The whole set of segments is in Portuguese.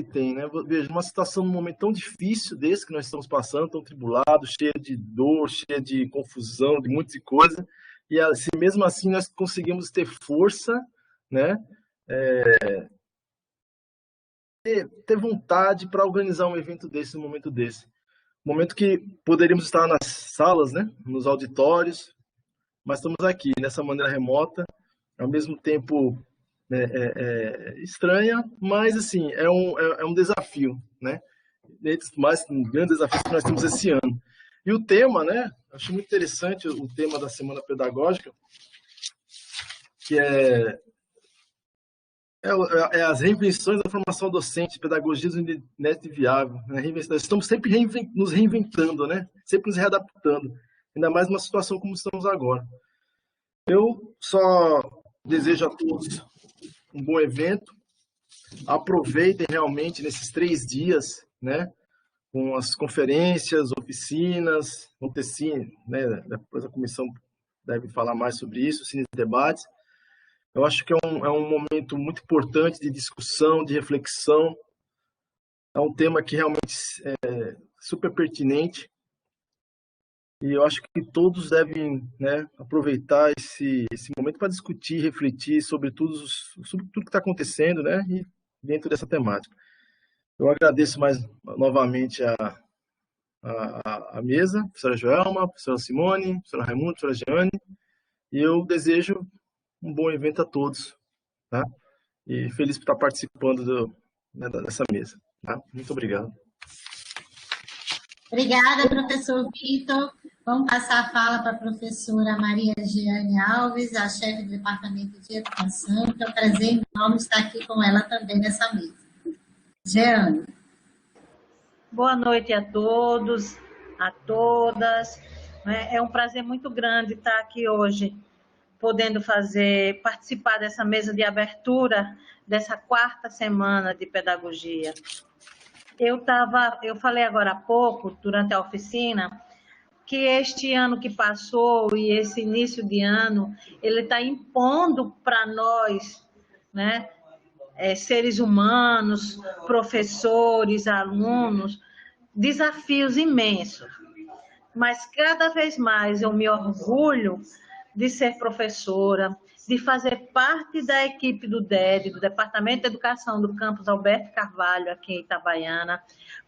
tem, né? Veja, uma situação, num momento tão difícil desse que nós estamos passando, tão tribulado, cheio de dor, cheio de confusão, de muita coisa, e assim, mesmo assim nós conseguimos ter força, né? Ter vontade para organizar um evento desse, um momento desse. Um momento que poderíamos estar nas salas, né? Nos auditórios, mas estamos aqui, nessa maneira remota, ao mesmo tempo estranha, mas assim, é um desafio, né? Mais um grande desafio que nós temos esse ano. E o tema, né? Acho muito interessante o tema da Semana Pedagógica, que é as reinvenções da formação docente, pedagogia do internet viável. Né? Nós estamos sempre nos reinventando, né? Sempre nos readaptando, ainda mais numa situação como estamos agora. Eu só desejo a todos um bom evento, aproveitem realmente nesses 3 dias, né? Com as conferências, oficinas, Montecine, né? Depois a comissão deve falar mais sobre isso, cine debates. Eu acho que é um momento muito importante de discussão, de reflexão. É um tema que realmente é super pertinente. E eu acho que todos devem, né, aproveitar esse momento para discutir, refletir sobre tudo que está acontecendo, né, e dentro dessa temática. Eu agradeço mais novamente a mesa, a professora Joelma, a professora Simone, a professora Raimundo, a professora Jeane, e eu desejo um bom evento a todos, tá? E feliz por estar participando dessa mesa, tá? Muito obrigado. Obrigada, professor Vitor. Vamos passar a fala para a professora Maria Jeane Alves, a chefe do Departamento de Educação, que é um prazer enorme estar aqui com ela também nessa mesa. Jeane. Boa noite a todos, a todas. É um prazer muito grande estar aqui hoje, podendo participar dessa mesa de abertura dessa 4ª semana de pedagogia. Eu falei agora há pouco, durante a oficina, que este ano que passou e esse início de ano, ele está impondo para nós, né, seres humanos, professores, alunos, desafios imensos. Mas cada vez mais eu me orgulho de ser professora, de fazer parte da equipe do DED, do Departamento de Educação do campus Alberto Carvalho, aqui em Itabaiana,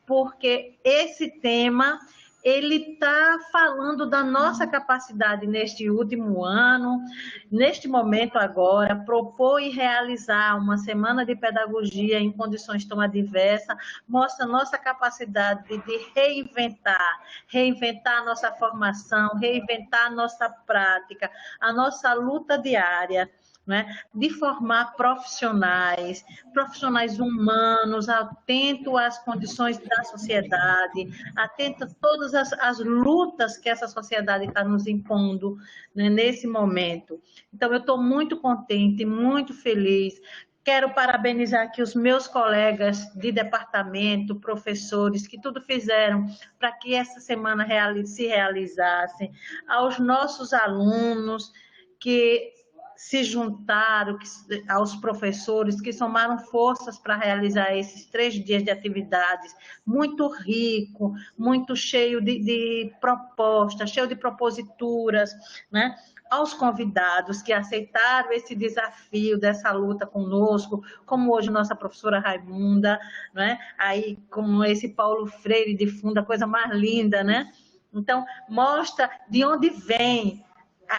porque esse tema, ele está falando da nossa capacidade neste último ano, neste momento agora, propor e realizar uma semana de pedagogia em condições tão adversas, mostra nossa capacidade de reinventar a nossa formação, reinventar a nossa prática, a nossa luta diária, né, de formar profissionais humanos, atentos às condições da sociedade, atentos a todas as lutas que essa sociedade está nos impondo, né, nesse momento. Então, eu estou muito contente, muito feliz. Quero parabenizar aqui os meus colegas de departamento, professores, que tudo fizeram para que essa semana se realizasse, aos nossos alunos que se juntaram, aos professores que somaram forças para realizar esses 3 dias de atividades, muito rico, muito cheio de propostas, cheio de proposituras, né? Aos convidados que aceitaram esse desafio dessa luta conosco, como hoje nossa professora Raimunda, né? Aí como esse Paulo Freire de fundo, a coisa mais linda, né? Então, mostra de onde vem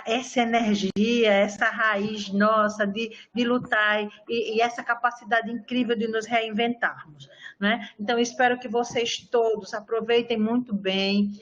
essa energia, essa raiz nossa de lutar e essa capacidade incrível de nos reinventarmos, né? Então, espero que vocês todos aproveitem muito bem.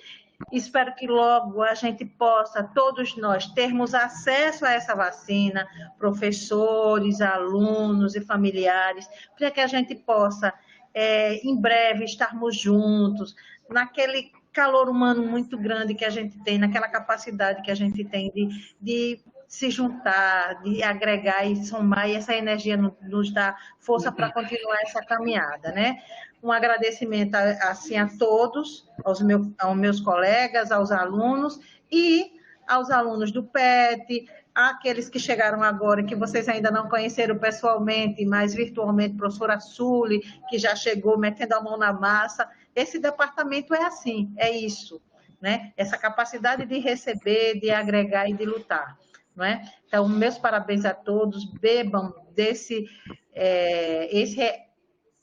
Espero que logo a gente possa, todos nós, termos acesso a essa vacina, professores, alunos e familiares, para que a gente possa, em breve, estarmos juntos, naquele calor humano muito grande que a gente tem, naquela capacidade que a gente tem de se juntar, de agregar e somar, e essa energia nos dá força para continuar essa caminhada, né? Um agradecimento assim a todos, aos meus colegas, aos alunos e aos alunos do PET, Aqueles que chegaram agora, que vocês ainda não conheceram pessoalmente, mas virtualmente, professora Sully, que já chegou metendo a mão na massa. Esse departamento é assim, é isso, né? Essa capacidade de receber, de agregar e de lutar, não é? Então, meus parabéns a todos, bebam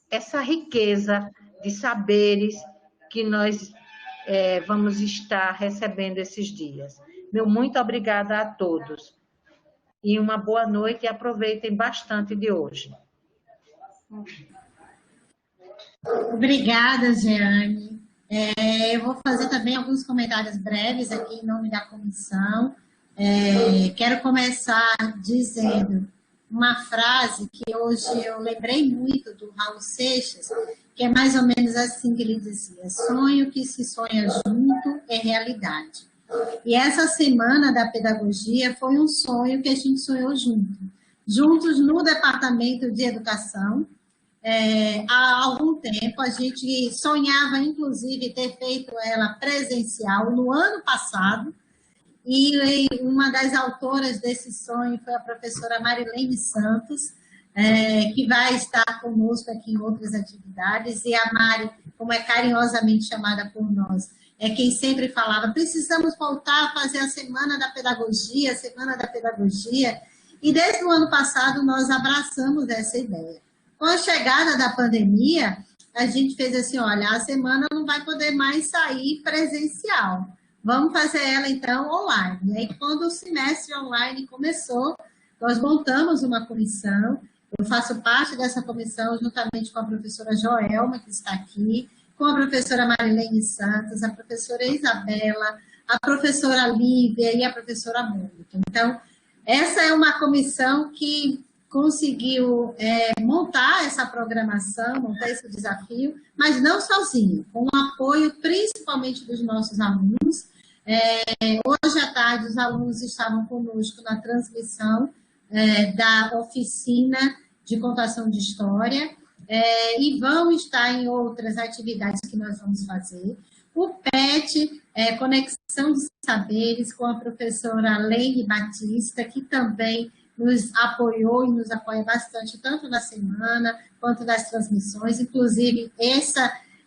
essa riqueza de saberes que nós vamos estar recebendo esses dias. Meu muito obrigada a todos. E uma boa noite e aproveitem bastante de hoje. Obrigada, Jeane. Eu vou fazer também alguns comentários breves aqui em nome da comissão. Quero começar dizendo uma frase que hoje eu lembrei muito do Raul Seixas, que é mais ou menos assim que ele dizia: sonho que se sonha junto é realidade. E essa semana da pedagogia foi um sonho que a gente sonhou juntos no Departamento de Educação. Há algum tempo a gente sonhava, inclusive, ter feito ela presencial no ano passado, e uma das autoras desse sonho foi a professora Marilene Santos, que vai estar conosco aqui em outras atividades, e a Mari, como é carinhosamente chamada por nós, é quem sempre falava: precisamos voltar a fazer a Semana da Pedagogia, e desde o ano passado nós abraçamos essa ideia. Com a chegada da pandemia, a gente fez assim: olha, a semana não vai poder mais sair presencial, vamos fazer ela então online. E aí, quando o semestre online começou, nós montamos uma comissão. Eu faço parte dessa comissão juntamente com a professora Joelma, que está aqui, com a professora Marilene Santos, a professora Isabela, a professora Lívia e a professora Mônica. Então, essa é uma comissão que conseguiu montar essa programação, montar esse desafio, mas não sozinho, com o apoio principalmente dos nossos alunos. Hoje à tarde, os alunos estavam conosco na transmissão da oficina de contação de história, e vão estar em outras atividades que nós vamos fazer. O PET, Conexão de Saberes, com a professora Leine Batista, que também nos apoiou e nos apoia bastante, tanto na semana quanto nas transmissões. Inclusive,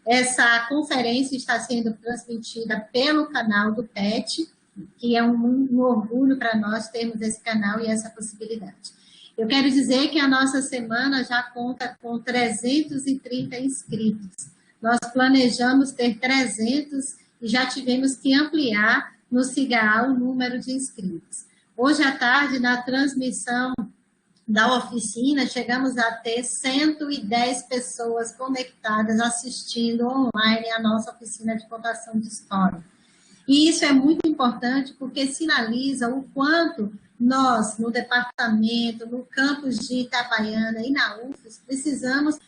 essa conferência está sendo transmitida pelo canal do PET, que é um orgulho para nós termos esse canal e essa possibilidade. Eu quero dizer que a nossa semana já conta com 330 inscritos. Nós planejamos ter 300 e já tivemos que ampliar no CIGAA o número de inscritos. Hoje à tarde, na transmissão da oficina, chegamos a ter 110 pessoas conectadas assistindo online a nossa oficina de contação de história. E isso é muito importante porque sinaliza o quanto nós, no departamento, no campus de Itabaiana e na UFES, precisamos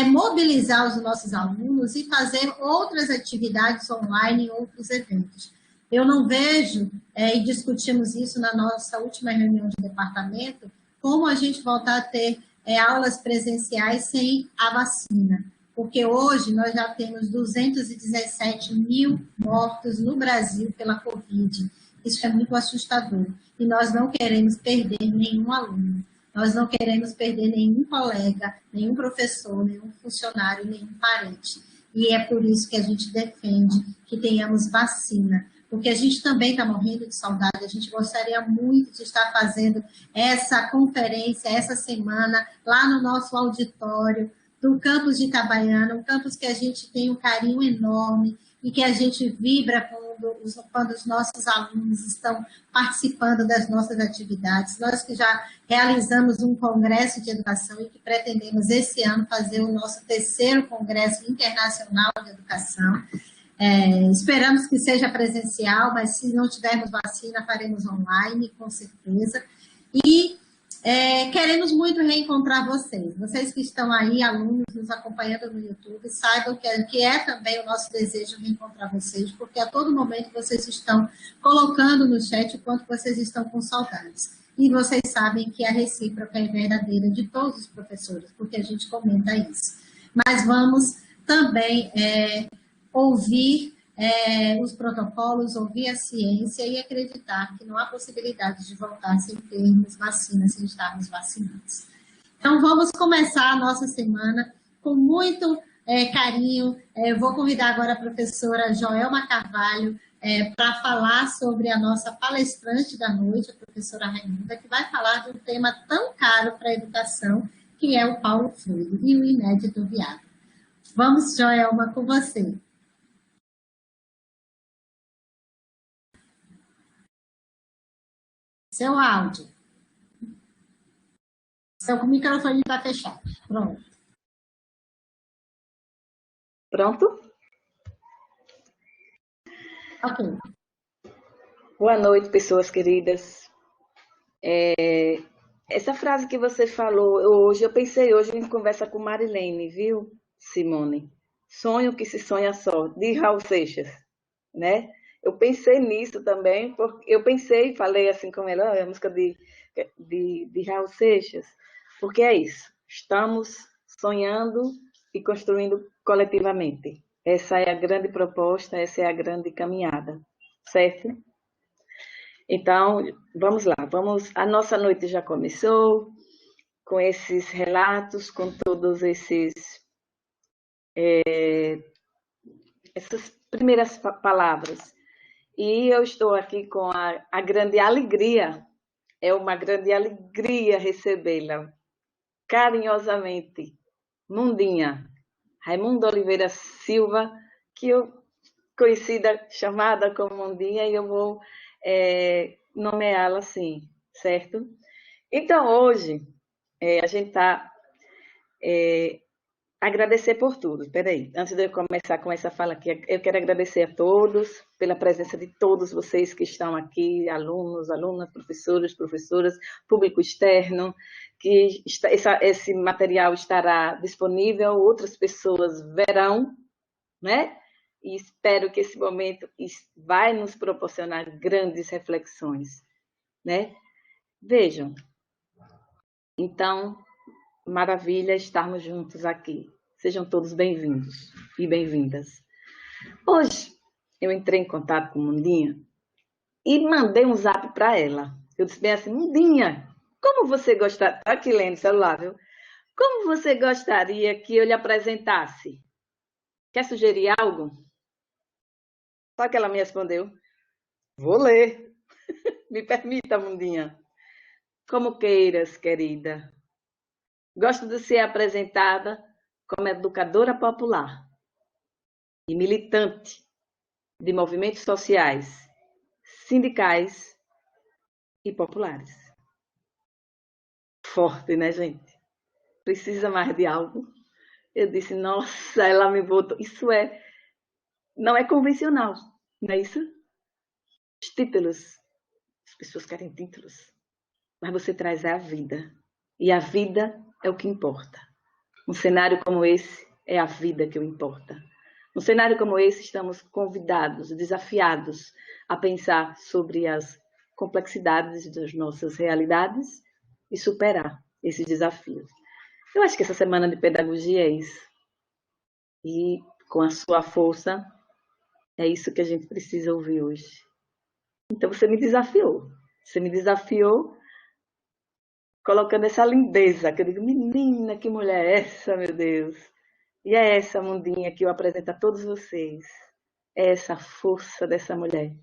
mobilizar os nossos alunos e fazer outras atividades online, outros eventos. Eu não vejo, e discutimos isso na nossa última reunião de departamento, como a gente voltar a ter aulas presenciais sem a vacina. Porque hoje nós já temos 217 mil mortos no Brasil pela Covid. Isso é muito assustador. E nós não queremos perder nenhum aluno. Nós não queremos perder nenhum colega, nenhum professor, nenhum funcionário, nenhum parente. E é por isso que a gente defende que tenhamos vacina. Porque a gente também está morrendo de saudade. A gente gostaria muito de estar fazendo essa conferência, essa semana, lá no nosso auditório, do campus de Itabaiana, um campus que a gente tem um carinho enorme e que a gente vibra quando os nossos alunos estão participando das nossas atividades. Nós que já realizamos um congresso de educação e que pretendemos esse ano fazer o nosso 3º Congresso Internacional de Educação. Esperamos que seja presencial, mas se não tivermos vacina, faremos online, com certeza. E queremos muito reencontrar vocês. Vocês que estão aí, alunos, nos acompanhando no YouTube, saibam que é também o nosso desejo reencontrar vocês, porque a todo momento vocês estão colocando no chat o quanto vocês estão com saudades. E vocês sabem que a recíproca é verdadeira de todos os professores, porque a gente comenta isso. Mas vamos também ouvir os protocolos, ouvir a ciência e acreditar que não há possibilidade de voltar sem termos vacina, sem estarmos vacinados. Então, vamos começar a nossa semana com muito carinho. Vou convidar agora a professora Joelma Carvalho para falar sobre a nossa palestrante da noite, a professora Raimunda, que vai falar de um tema tão caro para a educação, que é o Paulo Freire e o inédito Viário. Vamos, Joelma, com você. Seu áudio. Seu microfone está fechado. Pronto. Pronto? Ok. Boa noite, pessoas queridas. Essa frase que você falou hoje, eu pensei hoje em conversa com Marilene, viu, Simone? Sonho que se sonha só, de Raul Seixas, né? Eu pensei nisso também, porque eu pensei, falei assim com ela, a música de Raul Seixas, porque é isso, estamos sonhando e construindo coletivamente. Essa é a grande proposta, essa é a grande caminhada, certo? Então, vamos lá, a nossa noite já começou, com esses relatos, com todos essas primeiras palavras. E eu estou aqui com a grande alegria, é uma grande alegria recebê-la carinhosamente, Mundinha, Raimunda Oliveira Silva, que eu conhecida, chamada como Mundinha, e eu vou nomeá-la assim, certo? Então, hoje, a gente está agradecer por tudo. Peraí, antes de eu começar com essa fala aqui, eu quero agradecer a todos pela presença de todos vocês que estão aqui, alunos, alunas, professores, professoras, público externo, que esse material estará disponível, outras pessoas verão, né? E espero que esse momento vai nos proporcionar grandes reflexões, né? Vejam, então, maravilha estarmos juntos aqui. Sejam todos bem-vindos e bem-vindas. Hoje, eu entrei em contato com Mundinha e mandei um zap para ela. Eu disse bem assim, Mundinha, como você gostaria... Está aqui lendo o celular, viu? Como você gostaria que eu lhe apresentasse? Quer sugerir algo? Só que ela me respondeu, vou ler. Me permita, Mundinha. Como queiras, querida. Gosto de ser apresentada como educadora popular e militante de movimentos sociais, sindicais e populares. Forte, né, gente? Precisa mais de algo? Eu disse, nossa, ela me botou. Isso não é convencional, não é isso? Os títulos, as pessoas querem títulos, mas você traz a vida. E a vida é o que importa. Um cenário como esse é a vida que importa. Num cenário como esse, estamos convidados, desafiados a pensar sobre as complexidades das nossas realidades e superar esses desafios. Eu acho que essa semana de pedagogia é isso. E com a sua força, é isso que a gente precisa ouvir hoje. Então você me desafiou. Você me desafiou colocando essa lindeza, que eu digo, menina, que mulher é essa, meu Deus? E é essa Mundinha que eu apresento a todos vocês. É essa força dessa mulher.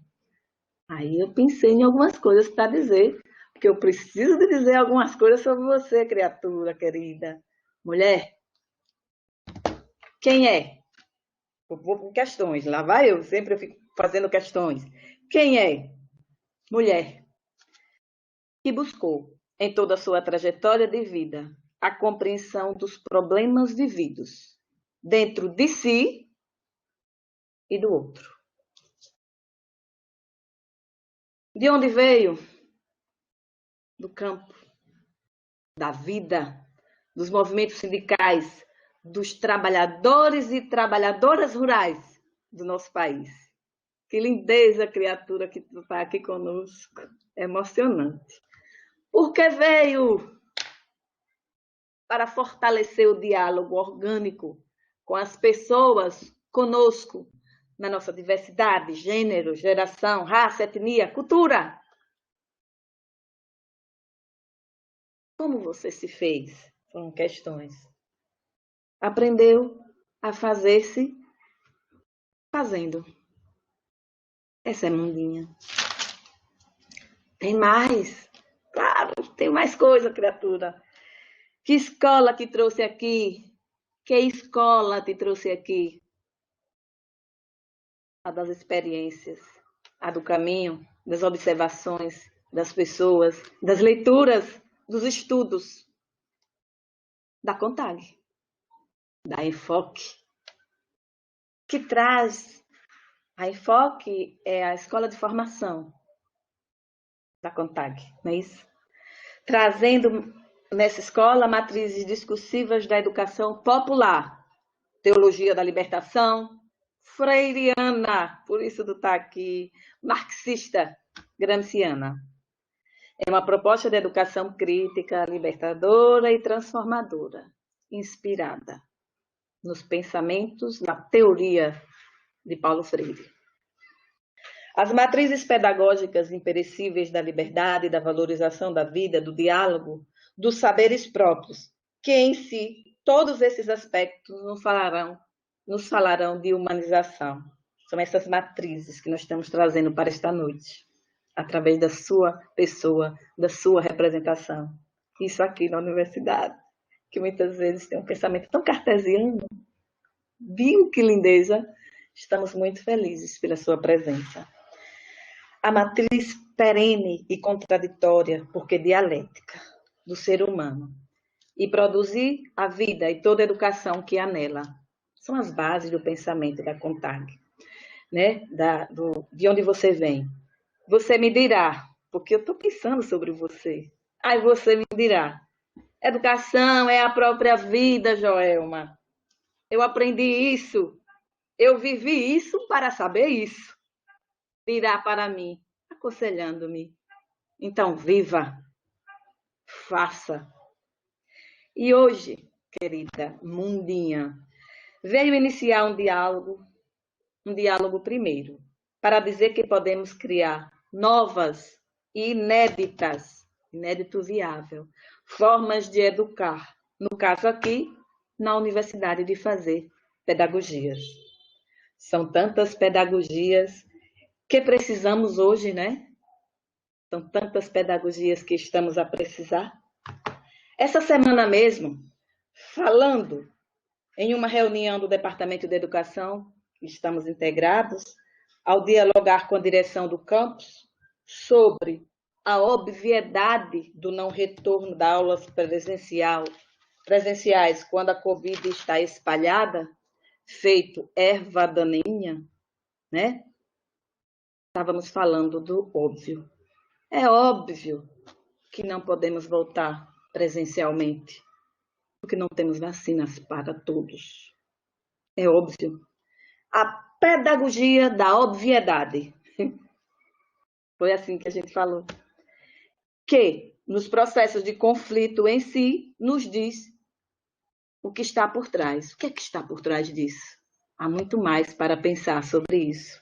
Aí eu pensei em algumas coisas para dizer, porque eu preciso de dizer algumas coisas sobre você, criatura querida. Mulher, quem é? Eu vou com questões, lá vai eu, sempre eu fico fazendo questões. Quem é? Mulher, que buscou, em toda a sua trajetória de vida, a compreensão dos problemas vividos dentro de si e do outro. De onde veio? Do campo, da vida, dos movimentos sindicais, dos trabalhadores e trabalhadoras rurais do nosso país. Que lindeza, criatura, que tu está aqui conosco. É emocionante. Porque veio para fortalecer o diálogo orgânico com as pessoas, conosco, na nossa diversidade, gênero, geração, raça, etnia, cultura. Como você se fez? Foram questões. Aprendeu a fazer-se fazendo. Essa é Mundinha. Tem mais. Claro, tem mais coisa, criatura. Que escola te trouxe aqui? Que escola te trouxe aqui? A das experiências, a do caminho, das observações, das pessoas, das leituras, dos estudos, da CONTAG, da Enfoque, que traz. A Enfoque é a escola de formação da CONTAG, não é isso? Trazendo nessa escola matrizes discursivas da educação popular, teologia da libertação, freiriana, por isso do tá aqui, marxista, gramsciana. É uma proposta de educação crítica, libertadora e transformadora, inspirada nos pensamentos, na teoria de Paulo Freire. As matrizes pedagógicas imperecíveis da liberdade, da valorização da vida, do diálogo, dos saberes próprios, que em si, todos esses aspectos nos falarão de humanização. São essas matrizes que nós estamos trazendo para esta noite, através da sua pessoa, da sua representação. Isso aqui na universidade, que muitas vezes tem um pensamento tão cartesiano. Viu que lindeza? Estamos muito felizes pela sua presença. A matriz perene e contraditória, porque dialética, do ser humano, e produzir a vida e toda a educação que há nela. São as bases do pensamento da CONTAG, né? De onde você vem. Você me dirá, porque eu estou pensando sobre você. Aí você me dirá, educação é a própria vida, Joelma. Eu aprendi isso, eu vivi isso para saber isso. Dirá para mim, aconselhando-me. Então, viva, faça. E hoje, querida Mundinha, veio iniciar um diálogo primeiro, para dizer que podemos criar novas e inédito viável, formas de educar. No caso aqui, na universidade, de fazer pedagogias. São tantas pedagogias que precisamos hoje, né? São tantas pedagogias que estamos a precisar. Essa semana mesmo, falando em uma reunião do Departamento de Educação, estamos integrados, ao dialogar com a direção do campus, sobre a obviedade do não retorno das aulas presenciais quando a Covid está espalhada, feito erva daninha, né? Estávamos falando do óbvio. É óbvio que não podemos voltar presencialmente, porque não temos vacinas para todos. É óbvio. A pedagogia da obviedade. Foi assim que a gente falou. Que, nos processos de conflito em si, nos diz o que está por trás. O que é que está por trás disso? Há muito mais para pensar sobre isso.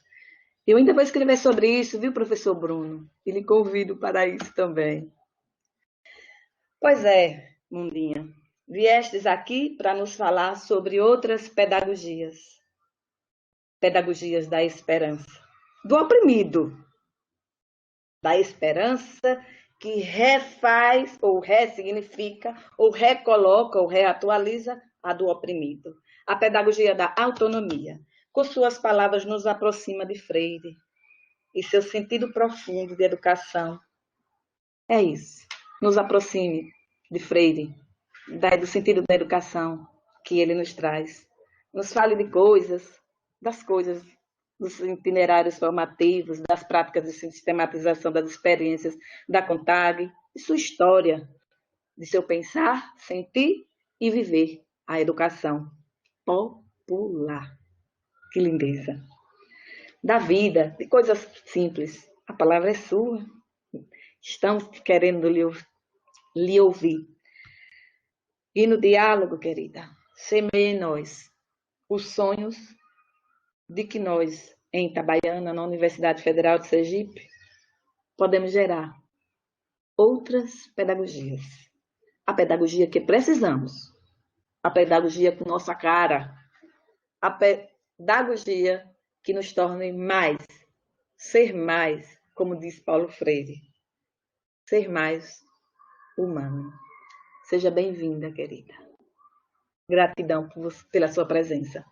Eu ainda vou escrever sobre isso, viu, professor Bruno? E lhe convido para isso também. Pois é, Mundinha. Viestes aqui para nos falar sobre outras pedagogias. Pedagogias da esperança. Do oprimido. Da esperança que refaz, ou ressignifica, ou recoloca, ou reatualiza a do oprimido. A pedagogia da autonomia. Com suas palavras, nos aproxima de Freire e seu sentido profundo de educação. É isso. Nos aproxime de Freire, do sentido da educação que ele nos traz. Nos fale de coisas, das coisas, dos itinerários formativos, das práticas de sistematização das experiências da CONTAG, de sua história, de seu pensar, sentir e viver a educação popular. Que lindeza! Da vida, de coisas simples. A palavra é sua. Estamos querendo lhe ouvir. E no diálogo, querida, semeie em nós os sonhos de que nós, em Itabaiana, na Universidade Federal de Sergipe, podemos gerar outras pedagogias. A pedagogia que precisamos, a pedagogia com nossa cara, a pedagogia que nos torne mais, ser mais, como diz Paulo Freire, ser mais humano. Seja bem-vinda, querida. Gratidão pela sua presença.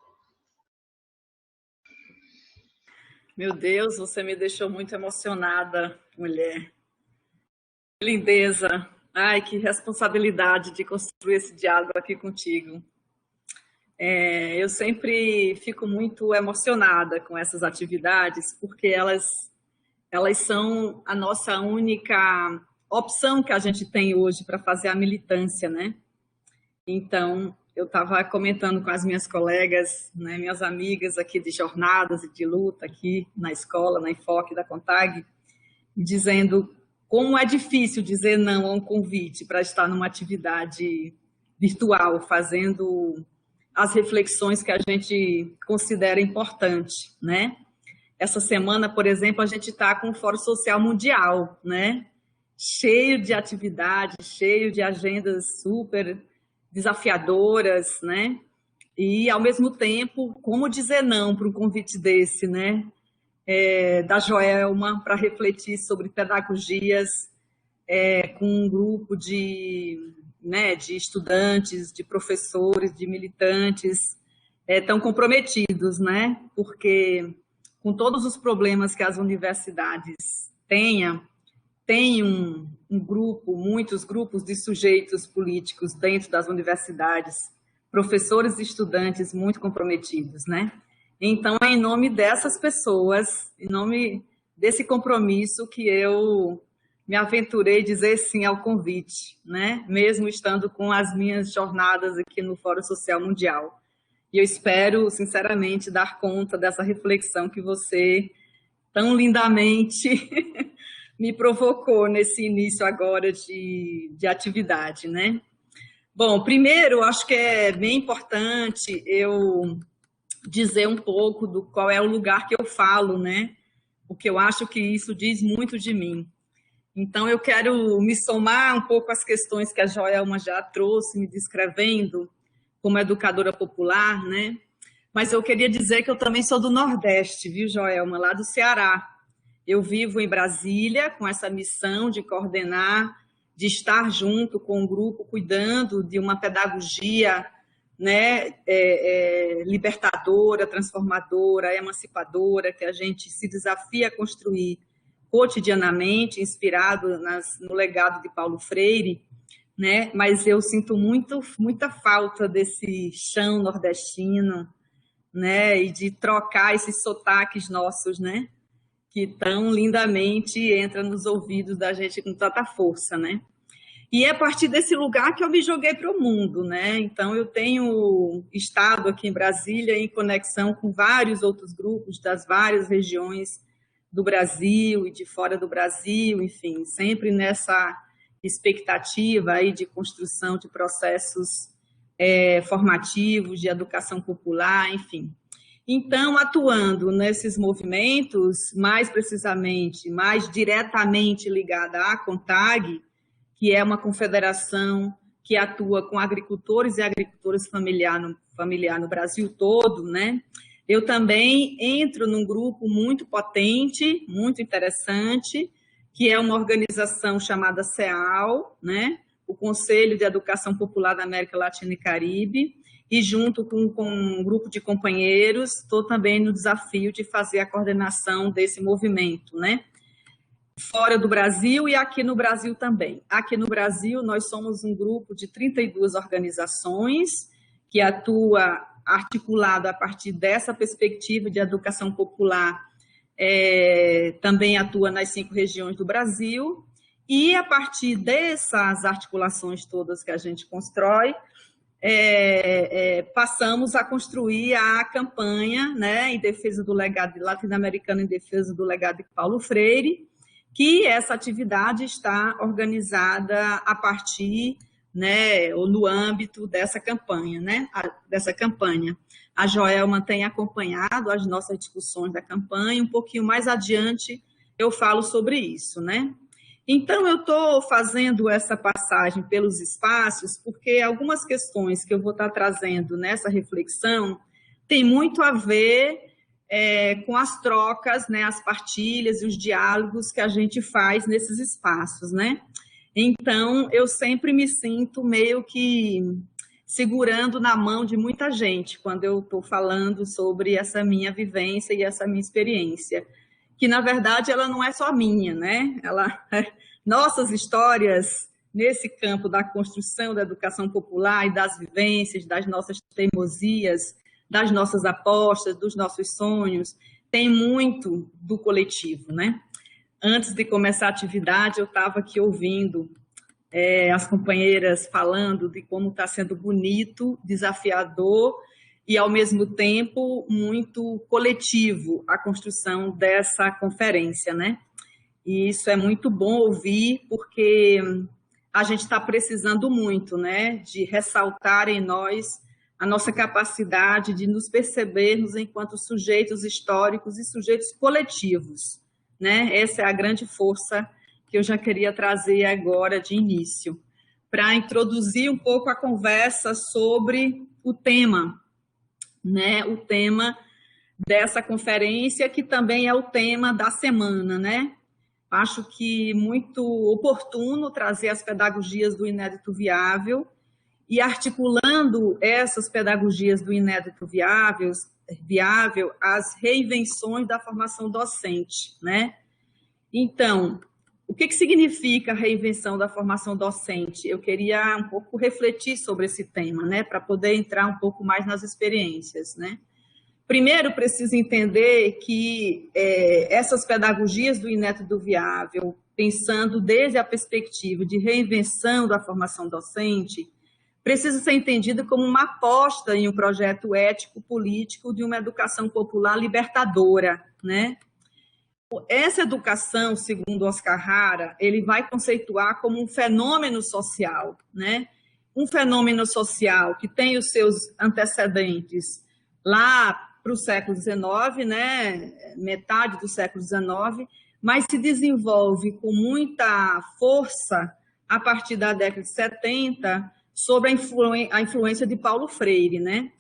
Meu Deus, você me deixou muito emocionada, mulher. Que lindeza. Ai, que responsabilidade de construir esse diálogo aqui contigo. Eu sempre fico muito emocionada com essas atividades, porque elas são a nossa única opção que a gente tem hoje para fazer a militância, né? Então, eu estava comentando com as minhas colegas, né, minhas amigas aqui de jornadas e de luta aqui na escola, na Enfoque da CONTAG, dizendo como é difícil dizer não a um convite para estar numa atividade virtual, fazendo as reflexões que a gente considera importante, né? Essa semana, por exemplo, a gente está com o Fórum Social Mundial, né? Cheio de atividades, cheio de agendas super desafiadoras, né? E, ao mesmo tempo, como dizer não para um convite desse, né? Da Joelma, para refletir sobre pedagogias com um grupo de estudantes, de professores, de militantes tão comprometidos, né? Porque, com todos os problemas que as universidades tem um grupo, muitos grupos de sujeitos políticos dentro das universidades, professores e estudantes muito comprometidos, né? Então, é em nome dessas pessoas, em nome desse compromisso que eu me aventurei a dizer sim ao convite, né? Mesmo estando com as minhas jornadas aqui no Fórum Social Mundial. E eu espero, sinceramente, dar conta dessa reflexão que você tão lindamente me provocou nesse início agora de atividade, né? Bom, primeiro, acho que é bem importante eu dizer um pouco do qual é o lugar que eu falo, né? Porque eu acho que isso diz muito de mim. Então, eu quero me somar um pouco às questões que a Joelma já trouxe, me descrevendo como educadora popular, né? Mas eu queria dizer que eu também sou do Nordeste, viu, Joelma? Lá do Ceará. Eu vivo em Brasília com essa missão de coordenar, de estar junto com o grupo, cuidando de uma pedagogia, né, libertadora, transformadora, emancipadora, que a gente se desafia a construir cotidianamente, inspirado no legado de Paulo Freire, né? Mas eu sinto muita falta desse chão nordestino, né? E de trocar esses sotaques nossos, né? Que tão lindamente entra nos ouvidos da gente com tanta força, né? E é a partir desse lugar que eu me joguei para o mundo, né? Então, eu tenho estado aqui em Brasília em conexão com vários outros grupos das várias regiões do Brasil e de fora do Brasil, enfim, sempre nessa expectativa aí de construção de processos formativos, de educação popular, enfim. Então, atuando nesses movimentos, mais precisamente, mais diretamente ligada à CONTAG, que é uma confederação que atua com agricultores e agricultoras familiar no Brasil todo, né? Eu também entro num grupo muito potente, muito interessante, que é uma organização chamada CEAL, né? O Conselho de Educação Popular da América Latina e Caribe, e junto com um grupo de companheiros, estou também no desafio de fazer a coordenação desse movimento, né? Fora do Brasil e aqui no Brasil também. Aqui no Brasil, nós somos um grupo de 32 organizações que atua articulado a partir dessa perspectiva de educação popular, também atua nas 5 regiões do Brasil, e a partir dessas articulações todas que a gente constrói, passamos a construir a campanha, né, em defesa do legado latino-americano, em defesa do legado de Paulo Freire, que essa atividade está organizada a partir, né, ou no âmbito dessa campanha, né, a Joelma tem acompanhado as nossas discussões da campanha. Um pouquinho mais adiante eu falo sobre isso, né? Então, eu estou fazendo essa passagem pelos espaços porque algumas questões que eu vou estar trazendo nessa reflexão têm muito a ver com as trocas, né, as partilhas e os diálogos que a gente faz nesses espaços, né? Então, eu sempre me sinto meio que segurando na mão de muita gente quando eu estou falando sobre essa minha vivência e essa minha experiência, que, na verdade, ela não é só minha, né? Nossas histórias nesse campo da construção da educação popular e das vivências, das nossas teimosias, das nossas apostas, dos nossos sonhos, tem muito do coletivo, né? Antes de começar a atividade, eu estava aqui ouvindo as companheiras falando de como está sendo bonito, desafiador e, ao mesmo tempo, muito coletivo a construção dessa conferência, né? E isso é muito bom ouvir, porque a gente está precisando muito, né, de ressaltar em nós a nossa capacidade de nos percebermos enquanto sujeitos históricos e sujeitos coletivos, né? Essa é a grande força que eu já queria trazer agora de início, para introduzir um pouco a conversa sobre o tema, né? O tema dessa conferência, que também é o tema da semana, né? Acho que muito oportuno trazer as pedagogias do inédito viável e articulando essas pedagogias do inédito viável às reinvenções da formação docente, né? Então, o que significa a reinvenção da formação docente? Eu queria um pouco refletir sobre esse tema, né, para poder entrar um pouco mais nas experiências, né? Primeiro, preciso entender que essas pedagogias do inédito viável, pensando desde a perspectiva de reinvenção da formação docente, precisa ser entendida como uma aposta em um projeto ético-político de uma educação popular libertadora, né? Essa educação, segundo Oscar Hara, ele vai conceituar como um fenômeno social, né? Um fenômeno social que tem os seus antecedentes lá para o século XIX, né? Metade do século XIX, mas se desenvolve com muita força a partir da década de 70, sobre a influência de Paulo Freire, né?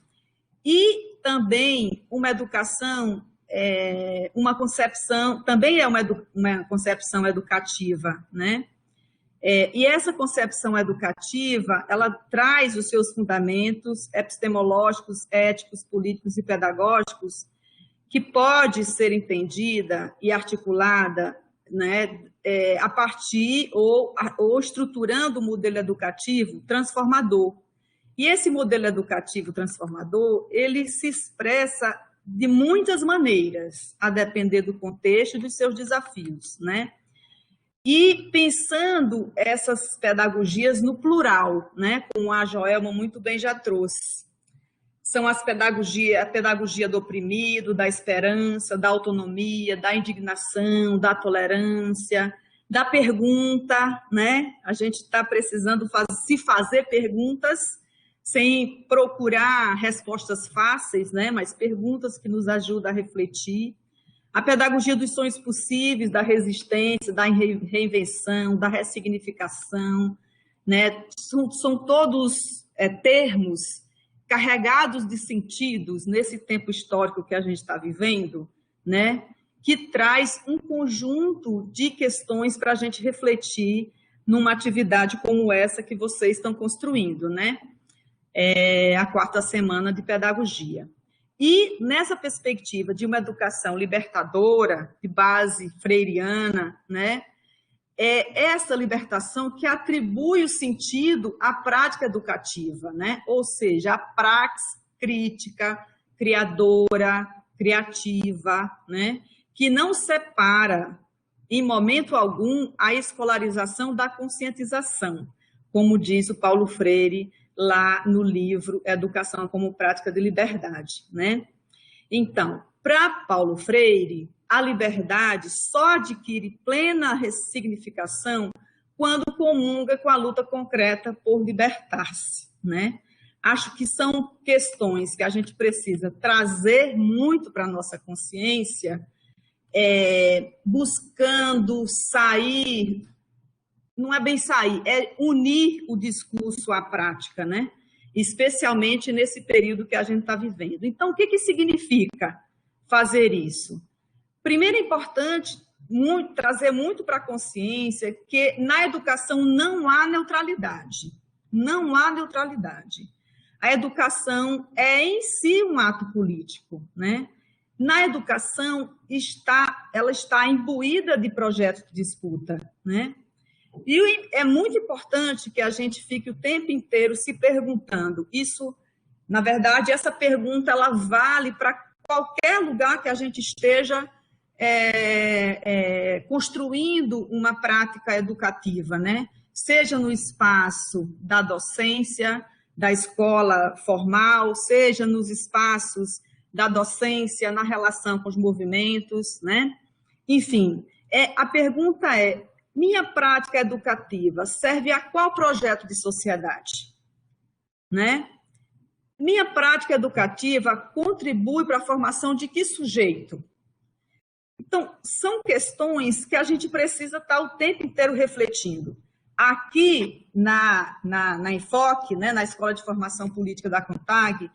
E também uma educação, uma concepção, também é uma concepção educativa, né? E essa concepção educativa, ela traz os seus fundamentos epistemológicos, éticos, políticos e pedagógicos, que pode ser entendida e articulada, né, a partir ou estruturando o modelo educativo transformador. E esse modelo educativo transformador, ele se expressa de muitas maneiras, a depender do contexto e dos seus desafios, né? E pensando essas pedagogias no plural, né, como a Joelma muito bem já trouxe. São a pedagogia do oprimido, da esperança, da autonomia, da indignação, da tolerância, da pergunta, né? A gente está precisando se fazer perguntas sem procurar respostas fáceis, né? Mas perguntas que nos ajudam a refletir. A pedagogia dos sonhos possíveis, da resistência, da reinvenção, da ressignificação, né? São todos termos carregados de sentidos nesse tempo histórico que a gente está vivendo, né, que traz um conjunto de questões para a gente refletir numa atividade como essa que vocês estão construindo, né, a quarta semana de pedagogia. E nessa perspectiva de uma educação libertadora, de base freiriana, né, essa libertação que atribui o sentido à prática educativa, né? Ou seja, a praxis crítica, criadora, criativa, né? Que não separa, em momento algum, a escolarização da conscientização, como diz o Paulo Freire lá no livro Educação como Prática de Liberdade, né? Então, para Paulo Freire, a liberdade só adquire plena ressignificação quando comunga com a luta concreta por libertar-se, né? acho que são questões que a gente precisa trazer muito para a nossa consciência, buscando sair, não é bem sair, é unir o discurso à prática, né? Especialmente nesse período que a gente está vivendo. Então, o que significa fazer isso? Primeiro, é importante trazer muito para a consciência que na educação não há neutralidade. Não há neutralidade. A educação é em si um ato político, né? Na educação, ela está imbuída de projetos de disputa, né? E é muito importante que a gente fique o tempo inteiro se perguntando. Isso, na verdade, essa pergunta ela vale para qualquer lugar que a gente esteja construindo uma prática educativa, né? Seja no espaço da docência, da escola formal, seja nos espaços da docência, na relação com os movimentos, né? Enfim, a pergunta é, minha prática educativa serve a qual projeto de sociedade? Né? Minha prática educativa contribui para a formação de que sujeito? Então, são questões que a gente precisa estar o tempo inteiro refletindo. Aqui, na Enfoque, né, na Escola de Formação Política da CONTAG,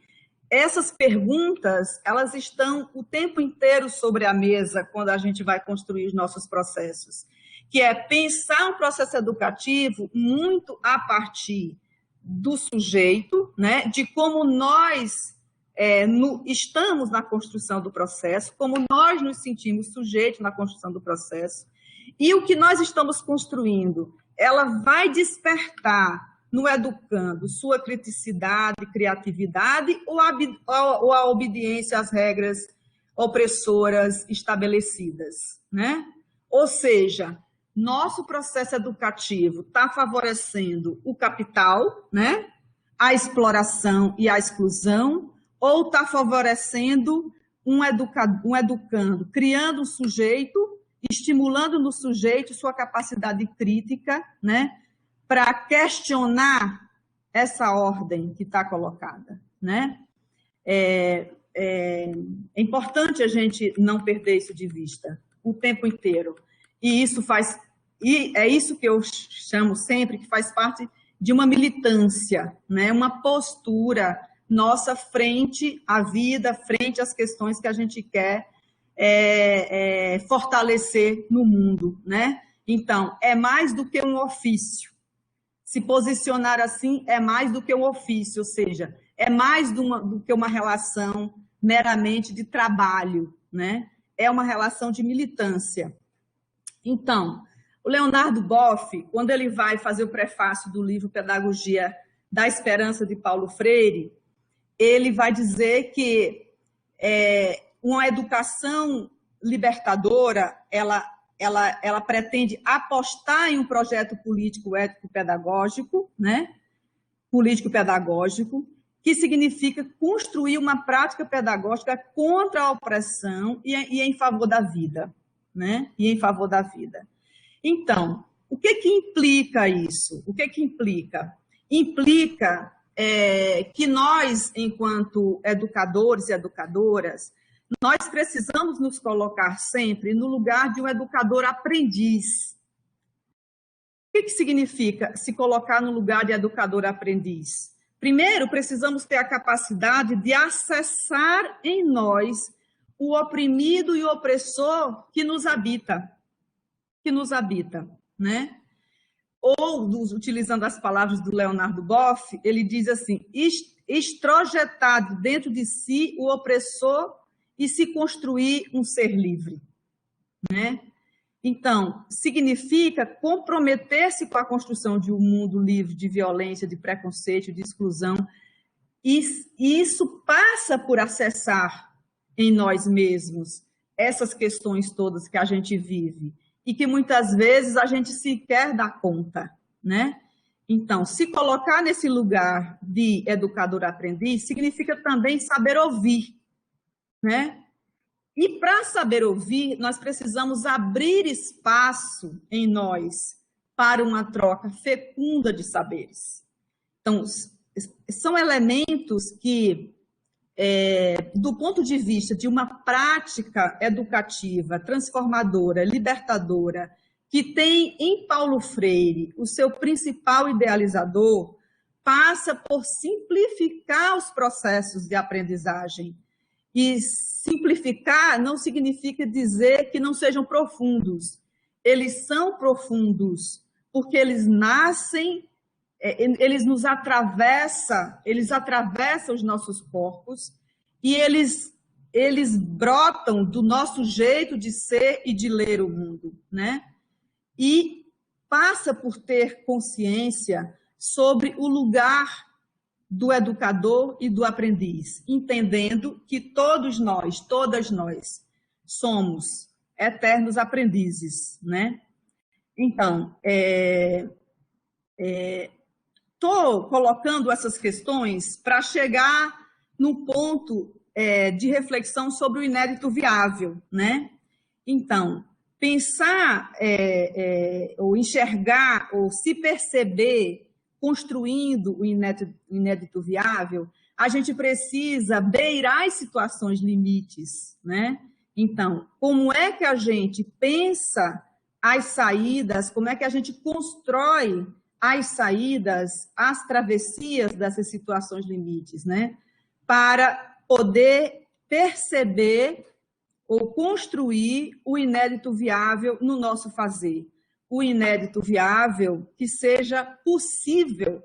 essas perguntas, elas estão o tempo inteiro sobre a mesa quando a gente vai construir os nossos processos, que é pensar um processo educativo muito a partir do sujeito, né, de como nós estamos na construção do processo, como nós nos sentimos sujeitos na construção do processo, e o que nós estamos construindo, ela vai despertar no educando sua criticidade, criatividade ou a obediência às regras opressoras estabelecidas, né? Ou seja, nosso processo educativo está favorecendo o capital, né? A exploração e a exclusão, ou está favorecendo um educando, criando um sujeito, estimulando no sujeito sua capacidade crítica, né? Para questionar essa ordem que está colocada, né? É importante a gente não perder isso de vista o tempo inteiro. E é isso que eu chamo sempre, que faz parte de uma militância, né? Uma postura nossa frente à vida, frente às questões que a gente quer fortalecer no mundo, né? Então, é mais do que um ofício. Se posicionar assim é mais do que um ofício, ou seja, é mais do que uma relação meramente de trabalho, né? É uma relação de militância. Então, o Leonardo Boff, quando ele vai fazer o prefácio do livro Pedagogia da Esperança de Paulo Freire, ele vai dizer que uma educação libertadora, ela pretende apostar em um projeto político ético-pedagógico, né? Político-pedagógico, que significa construir uma prática pedagógica contra a opressão e em favor da vida, né? E em favor da vida. Então, o que implica isso? O que implica? Implica que nós, enquanto educadores e educadoras, nós precisamos nos colocar sempre no lugar de um educador aprendiz. O que significa se colocar no lugar de educador aprendiz? Primeiro, precisamos ter a capacidade de acessar em nós o oprimido e o opressor que nos habita, né? Ou, utilizando as palavras do Leonardo Boff, ele diz assim, extrojetado dentro de si o opressor e se construir um ser livre, né? Então, significa comprometer-se com a construção de um mundo livre de violência, de preconceito, de exclusão, e isso passa por acessar em nós mesmos essas questões todas que a gente vive e que muitas vezes a gente sequer dá conta, né? Então, se colocar nesse lugar de educador-aprendiz significa também saber ouvir, né? E para saber ouvir, nós precisamos abrir espaço em nós para uma troca fecunda de saberes. Então, são elementos que, do ponto de vista de uma prática educativa, transformadora, libertadora, que tem em Paulo Freire o seu principal idealizador, passa por simplificar os processos de aprendizagem. E simplificar não significa dizer que não sejam profundos. Eles são profundos, porque eles nascem, eles nos atravessam, eles atravessam os nossos corpos e eles brotam do nosso jeito de ser e de ler o mundo, né? E passa por ter consciência sobre o lugar do educador e do aprendiz, entendendo que todas nós somos eternos aprendizes, né? Então, estou colocando essas questões para chegar no ponto de reflexão sobre o inédito viável, né? Então, pensar ou enxergar ou se perceber construindo o inédito viável, a gente precisa beirar as situações limites, né? Então, como é que a gente pensa as saídas, como é que a gente constrói as saídas, as travessias dessas situações limites, né? Para poder perceber ou construir o inédito viável no nosso fazer. O inédito viável que seja possível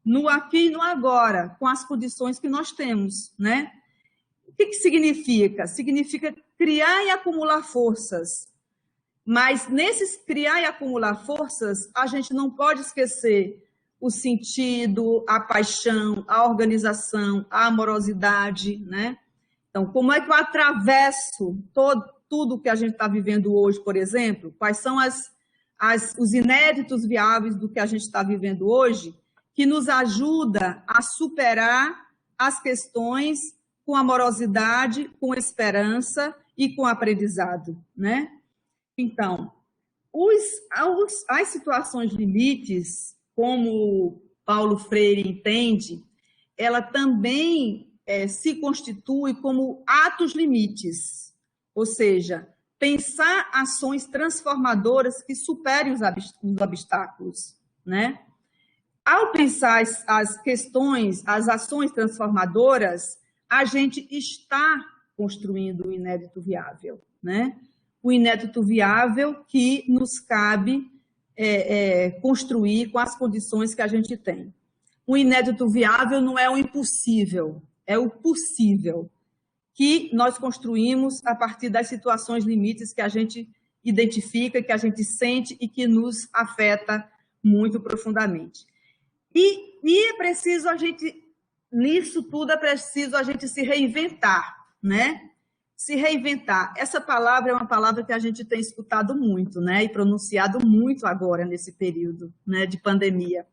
no aqui e no agora, com as condições que nós temos, né? O que significa? Significa criar e acumular forças. Mas nesses criar e acumular forças, a gente não pode esquecer o sentido, a paixão, a organização, a amorosidade, né? Então, como é que eu atravesso tudo que a gente está vivendo hoje, por exemplo? Quais são os inéditos viáveis do que a gente está vivendo hoje, que nos ajuda a superar as questões com amorosidade, com esperança e com aprendizado, né? Então, as situações limites, como Paulo Freire entende, ela também se constitui como atos limites, ou seja, pensar ações transformadoras que superem os obstáculos, né? Ao pensar as questões, as ações transformadoras, a gente está construindo o inédito viável, né? O inédito viável que nos cabe construir com as condições que a gente tem. O inédito viável não é o impossível, é o possível, que nós construímos a partir das situações limites que a gente identifica, que a gente sente e que nos afeta muito profundamente. E é preciso nisso tudo é preciso a gente se reinventar, né? Se reinventar. Essa palavra é uma palavra que a gente tem escutado muito, né? E pronunciado muito agora, nesse período, né, de pandemia.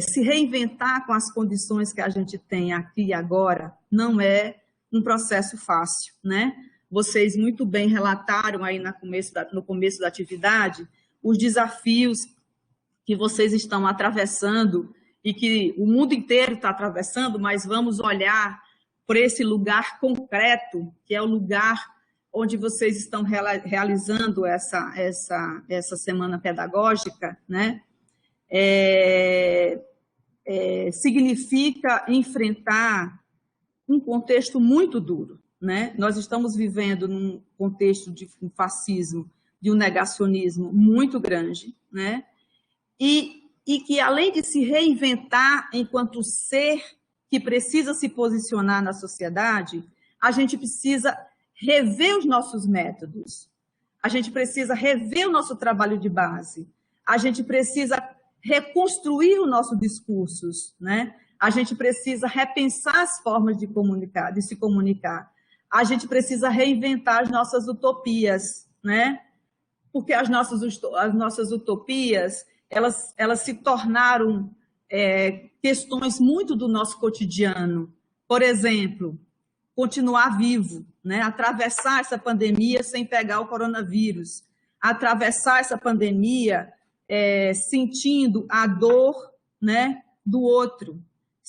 Se reinventar com as condições que a gente tem aqui e agora não é um processo fácil, né? Vocês muito bem relataram aí no começo da atividade os desafios que vocês estão atravessando e que o mundo inteiro está atravessando, mas vamos olhar por esse lugar concreto, que é o lugar onde vocês estão realizando essa semana pedagógica, né? Significa enfrentar um contexto muito duro, né? Nós estamos vivendo num contexto de um fascismo, de um negacionismo muito grande, né? E que, além de se reinventar enquanto ser que precisa se posicionar na sociedade, a gente precisa rever os nossos métodos, a gente precisa rever o nosso trabalho de base, a gente precisa reconstruir o nosso discursos, né? A gente precisa repensar as formas de se comunicar, a gente precisa reinventar as nossas utopias, né? Porque as nossas utopias, elas se tornaram questões muito do nosso cotidiano. Por exemplo, continuar vivo, né? Atravessar essa pandemia sem pegar o coronavírus, atravessar essa pandemia sentindo a dor, né, do outro,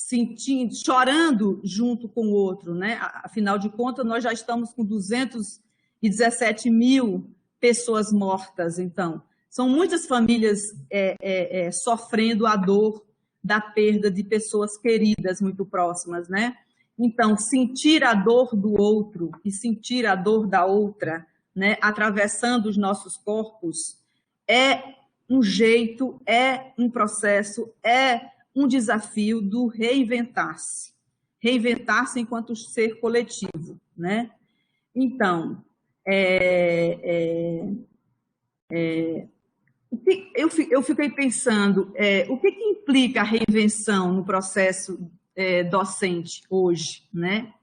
sentindo, chorando junto com o outro, né? Afinal de contas, nós já estamos com 217 mil pessoas mortas, então. São muitas famílias sofrendo a dor da perda de pessoas queridas muito próximas, né? Então, sentir a dor do outro e sentir a dor da outra, né, atravessando os nossos corpos, é um jeito, é um processo, é um desafio do reinventar-se. Reinventar-se enquanto ser coletivo, né? Então, eu fiquei pensando, o que implica a reinvenção no processo docente hoje, né?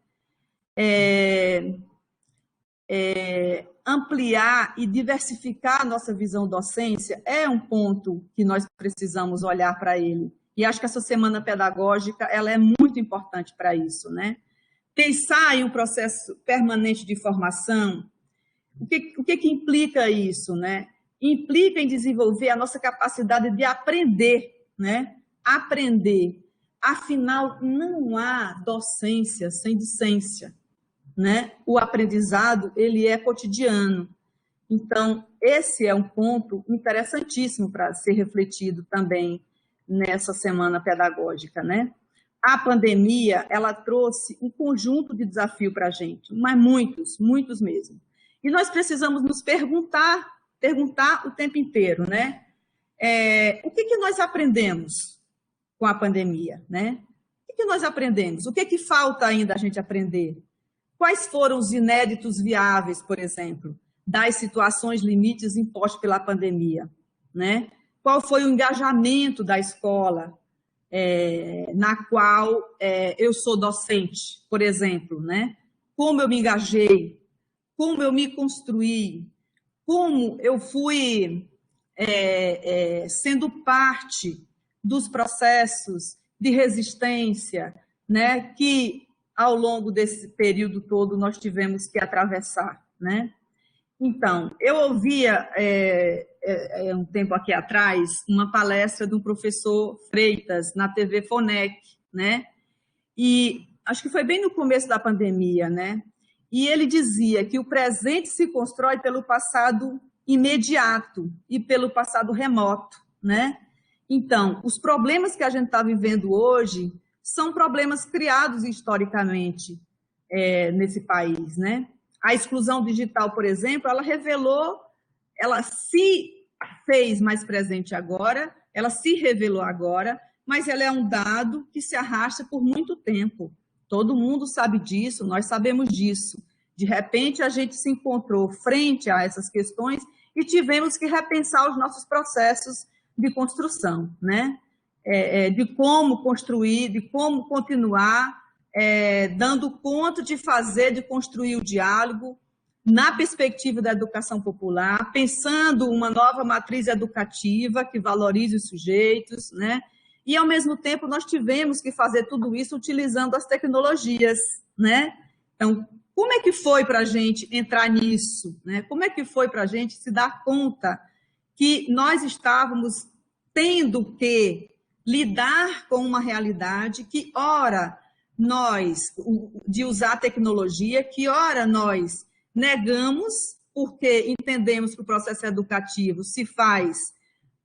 Ampliar e diversificar a nossa visão docência é um ponto que nós precisamos olhar para ele. E acho que essa semana pedagógica ela é muito importante para isso, né? Pensar em um processo permanente de formação, o que implica isso, né? Implica em desenvolver a nossa capacidade de aprender, né? Aprender. Afinal, não há docência sem discência, né? O aprendizado, ele é cotidiano. Então, esse é um ponto interessantíssimo para ser refletido também nessa semana pedagógica, né? A pandemia, ela trouxe um conjunto de desafios para a gente, mas muitos, muitos mesmo. E nós precisamos nos perguntar o tempo inteiro, né? O que nós aprendemos com a pandemia, né? O que nós aprendemos? O que falta ainda a gente aprender? Quais foram os inéditos viáveis, por exemplo, das situações limites impostas pela pandemia, né? Qual foi o engajamento da escola na qual eu sou docente, por exemplo, né? Como eu me engajei, como eu me construí, como eu fui sendo parte dos processos de resistência, né, que ao longo desse período todo nós tivemos que atravessar, né? Então, eu ouvia um tempo aqui atrás uma palestra de um professor Freitas na TV FONEC, né? E acho que foi bem no começo da pandemia, né? E ele dizia que o presente se constrói pelo passado imediato e pelo passado remoto, né? Então, os problemas que a gente está vivendo hoje são problemas criados historicamente nesse país, né? A exclusão digital, por exemplo, ela se fez mais presente agora, ela se revelou agora, mas ela é um dado que se arrasta por muito tempo. Todo mundo sabe disso, nós sabemos disso. De repente, a gente se encontrou frente a essas questões e tivemos que repensar os nossos processos de construção, né? De como construir, de como continuar dando conta de construir o diálogo na perspectiva da educação popular, pensando uma nova matriz educativa que valorize os sujeitos, né? E, ao mesmo tempo, nós tivemos que fazer tudo isso utilizando as tecnologias, né? Então, como é que foi para a gente entrar nisso, né? Como é que foi para a gente se dar conta que nós estávamos tendo que lidar com uma realidade que, ora, de usar a tecnologia, que, ora, nós negamos, porque entendemos que o processo educativo se faz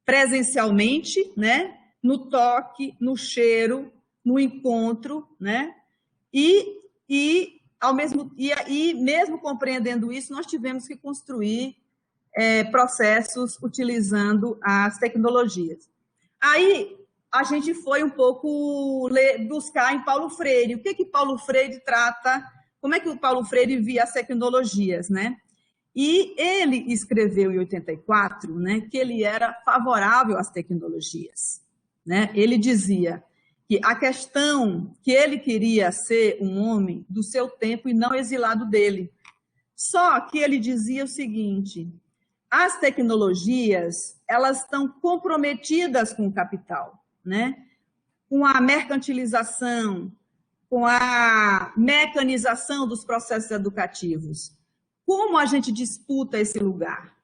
presencialmente, né? No toque, no cheiro, no encontro, né? E mesmo compreendendo isso, nós tivemos que construir processos utilizando as tecnologias. Aí a gente foi um pouco buscar em Paulo Freire. O que Paulo Freire trata, como é que o Paulo Freire via as tecnologias, né? E ele escreveu em 84, né, que ele era favorável às tecnologias, né? Ele dizia que a questão que ele queria ser um homem do seu tempo e não exilado dele. Só que ele dizia o seguinte: as tecnologias, elas estão comprometidas com o capital, né? Com a mercantilização, com a mecanização dos processos educativos. Como a gente disputa esse lugar?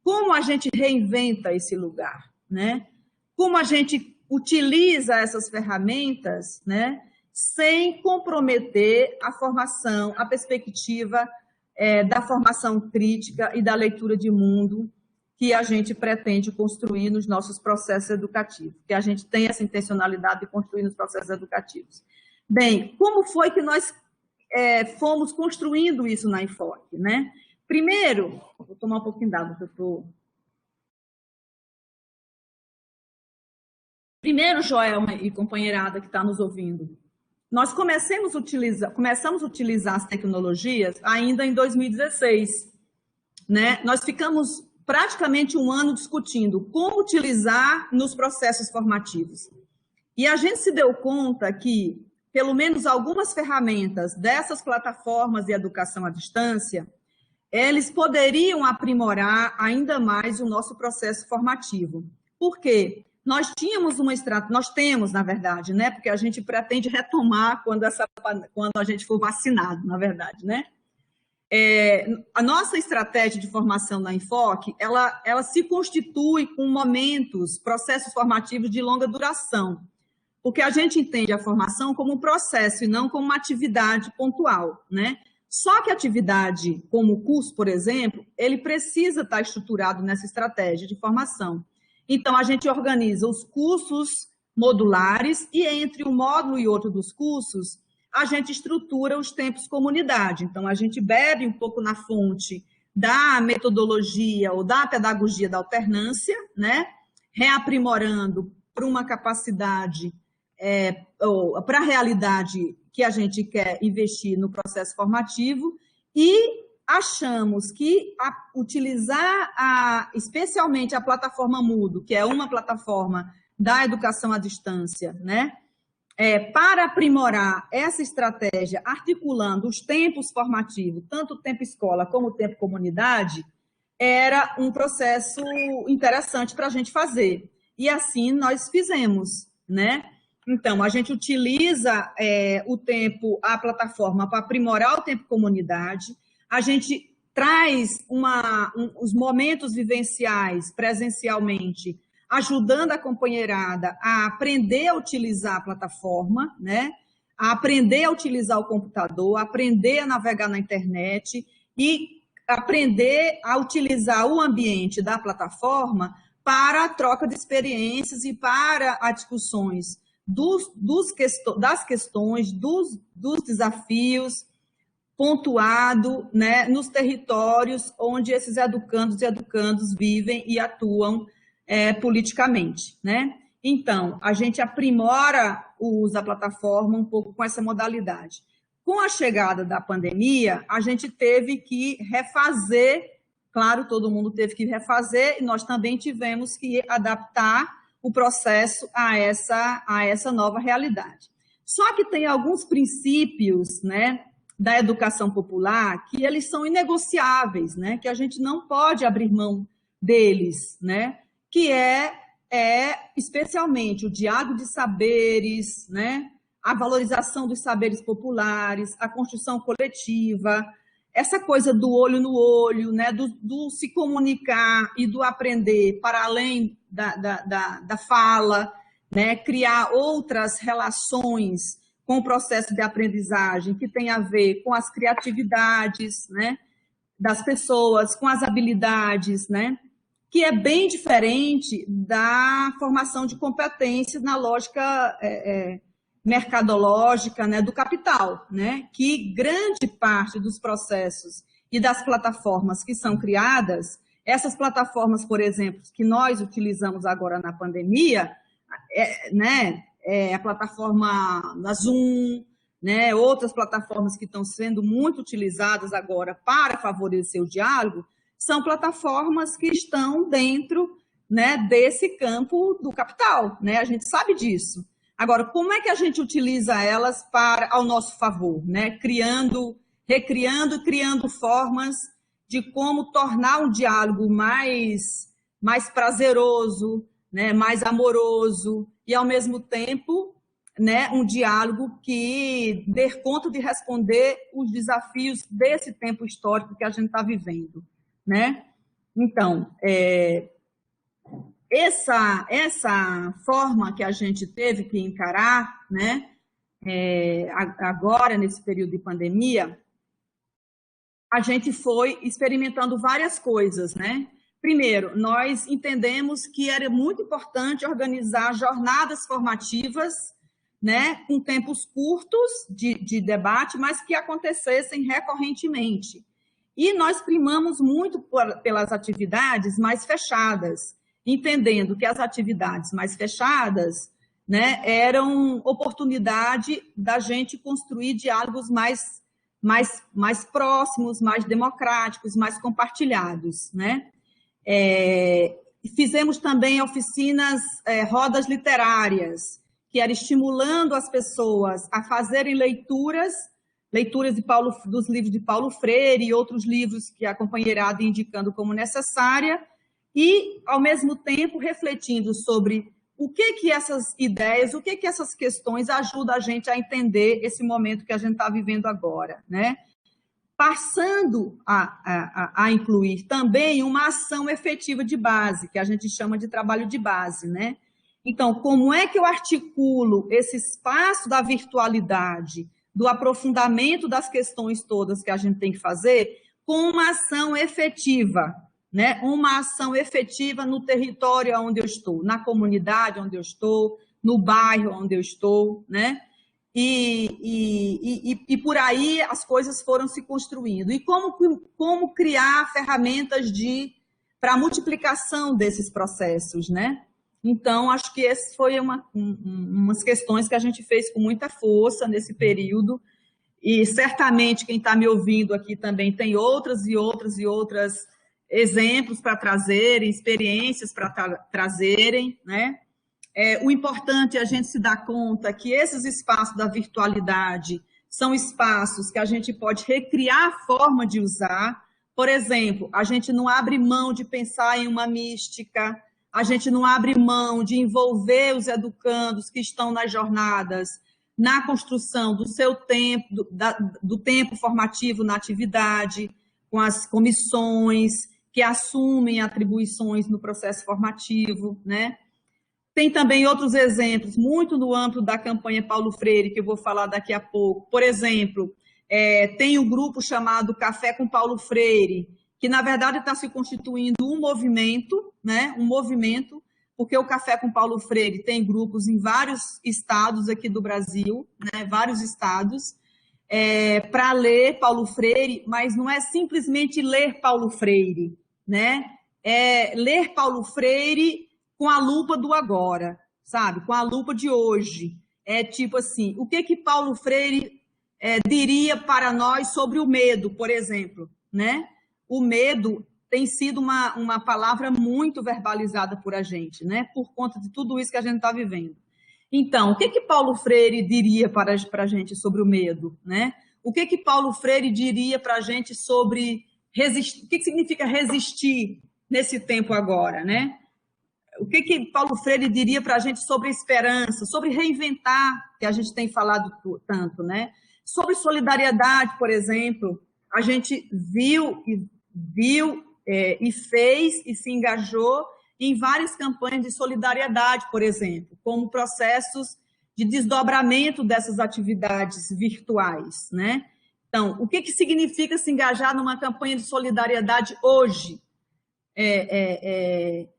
Como a gente reinventa esse lugar, né? Como a gente utiliza essas ferramentas, né, sem comprometer a formação, a perspectiva da formação crítica e da leitura de mundo que a gente pretende construir nos nossos processos educativos, que a gente tem essa intencionalidade de construir nos processos educativos. Bem, como foi que nós fomos construindo isso na Enfoque, né? Primeiro, vou tomar um pouquinho d'água, que eu estou... Primeiro, Joelma e companheirada que está nos ouvindo, nós começamos a utilizar as tecnologias ainda em 2016, né? Nós ficamos praticamente um ano discutindo como utilizar nos processos formativos. E a gente se deu conta que, pelo menos algumas ferramentas dessas plataformas de educação à distância, eles poderiam aprimorar ainda mais o nosso processo formativo. Por quê? Nós temos, na verdade, né? Porque a gente pretende retomar quando a gente for vacinado, na verdade, né? A nossa estratégia de formação na Enfoque, ela se constitui com momentos, processos formativos de longa duração, porque a gente entende a formação como um processo e não como uma atividade pontual, né? Só que a atividade, como o curso, por exemplo, ele precisa estar estruturado nessa estratégia de formação. Então, a gente organiza os cursos modulares e entre um módulo e outro dos cursos, a gente estrutura os tempos comunidade. Então, a gente bebe um pouco na fonte da metodologia ou da pedagogia da alternância, né? Reaprimorando para uma capacidade, para a realidade que a gente quer investir no processo formativo e achamos que utilizar especialmente a plataforma Moodle, que é uma plataforma da educação à distância, né? Para aprimorar essa estratégia, articulando os tempos formativos, tanto o tempo escola como o tempo comunidade, era um processo interessante para a gente fazer. E assim nós fizemos, né? Então, a gente utiliza a plataforma para aprimorar o tempo comunidade, a gente traz os momentos vivenciais presencialmente, ajudando a companheirada a aprender a utilizar a plataforma, né? A aprender a utilizar o computador, a aprender a navegar na internet e aprender a utilizar o ambiente da plataforma para a troca de experiências e para as discussões das questões, dos desafios, pontuado, né, nos territórios onde esses educandos e educandos vivem e atuam politicamente, né? Então, a gente aprimora o uso da plataforma um pouco com essa modalidade. Com a chegada da pandemia, a gente teve que refazer, claro, todo mundo teve que refazer, e nós também tivemos que adaptar o processo a essa nova realidade. Só que tem alguns princípios, né, da educação popular que eles são inegociáveis, né, que a gente não pode abrir mão deles, né, que é especialmente o diálogo de saberes, né, a valorização dos saberes populares, a construção coletiva, essa coisa do olho no olho, né, do se comunicar e do aprender para além da fala, né, criar outras relações com o processo de aprendizagem que tem a ver com as criatividades, né, das pessoas, com as habilidades, né, que é bem diferente da formação de competências na lógica mercadológica, né, do capital, né, que grande parte dos processos e das plataformas que são criadas, essas plataformas, por exemplo, que nós utilizamos agora na pandemia, né, a plataforma da Zoom, né, outras plataformas que estão sendo muito utilizadas agora para favorecer o diálogo, são plataformas que estão dentro, né, desse campo do capital, né, a gente sabe disso. Agora, como é que a gente utiliza elas ao nosso favor, né? Recriando e criando formas de como tornar um diálogo mais prazeroso, né? Mais amoroso e, ao mesmo tempo, né, um diálogo que dê conta de responder os desafios desse tempo histórico que a gente está vivendo, né? Então, essa forma que a gente teve que encarar, né, agora, nesse período de pandemia, a gente foi experimentando várias coisas, né? Primeiro, nós entendemos que era muito importante organizar jornadas formativas, né, com tempos curtos de debate, mas que acontecessem recorrentemente. E nós primamos muito pelas atividades mais fechadas, entendendo que as atividades mais fechadas, né, eram oportunidade da gente construir diálogos mais próximos, mais democráticos, mais compartilhados, né? Fizemos também oficinas, rodas literárias, que era estimulando as pessoas a fazerem leituras dos livros de Paulo Freire e outros livros que a companheirada indicando como necessária, e, ao mesmo tempo, refletindo sobre o que essas ideias, o que essas questões ajudam a gente a entender esse momento que a gente está vivendo agora, né? Passando a incluir também uma ação efetiva de base, que a gente chama de trabalho de base, né? Então, como é que eu articulo esse espaço da virtualidade, do aprofundamento das questões todas que a gente tem que fazer, com uma ação efetiva, né? Uma ação efetiva no território onde eu estou, na comunidade onde eu estou, no bairro onde eu estou, né? E por aí as coisas foram se construindo. E como criar ferramentas para a multiplicação desses processos, né? Então, acho que esse foi umas questões que a gente fez com muita força nesse período, e certamente quem está me ouvindo aqui também tem outras exemplos para trazerem, experiências para trazerem, né? O importante é a gente se dar conta que esses espaços da virtualidade são espaços que a gente pode recriar a forma de usar. Por exemplo, a gente não abre mão de pensar em uma mística, a gente não abre mão de envolver os educandos que estão nas jornadas na construção do seu tempo, do tempo formativo na atividade, com as comissões que assumem atribuições no processo formativo, né? Tem também outros exemplos, muito no âmbito da campanha Paulo Freire, que eu vou falar daqui a pouco. Por exemplo, tem um grupo chamado Café com Paulo Freire, que, na verdade, está se constituindo um movimento, né? Um movimento, porque o Café com Paulo Freire tem grupos em vários estados aqui do Brasil, né? Vários estados, para ler Paulo Freire, mas não é simplesmente ler Paulo Freire, né? É ler Paulo Freire com a lupa do agora, sabe? Com a lupa de hoje. É tipo assim, o que Paulo Freire diria para nós sobre o medo, por exemplo, né? O medo tem sido uma palavra muito verbalizada por a gente, né? Por conta de tudo isso que a gente está vivendo. Então, o que Paulo Freire diria para a gente sobre o medo, né? O que Paulo Freire diria para a gente sobre resistir? O que significa resistir nesse tempo agora, né? O que Paulo Freire diria para a gente sobre esperança, sobre reinventar, que a gente tem falado tanto, né? Sobre solidariedade, por exemplo, a gente viu e fez e se engajou em várias campanhas de solidariedade, por exemplo, como processos de desdobramento dessas atividades virtuais, né? Então, o que significa se engajar numa campanha de solidariedade hoje?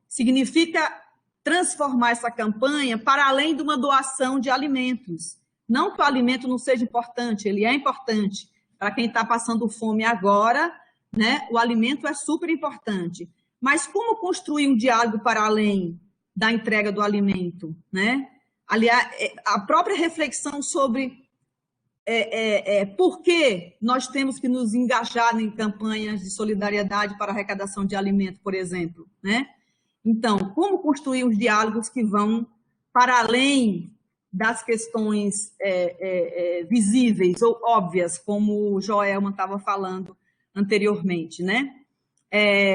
Significa transformar essa campanha para além de uma doação de alimentos. Não que o alimento não seja importante, ele é importante. Para quem está passando fome agora, né, o alimento é super importante. Mas como construir um diálogo para além da entrega do alimento, né? Aliás, a própria reflexão sobre por que nós temos que nos engajar em campanhas de solidariedade para arrecadação de alimento, por exemplo, né? Então, como construir os diálogos que vão para além das questões visíveis ou óbvias, como o Joelma estava falando anteriormente, né?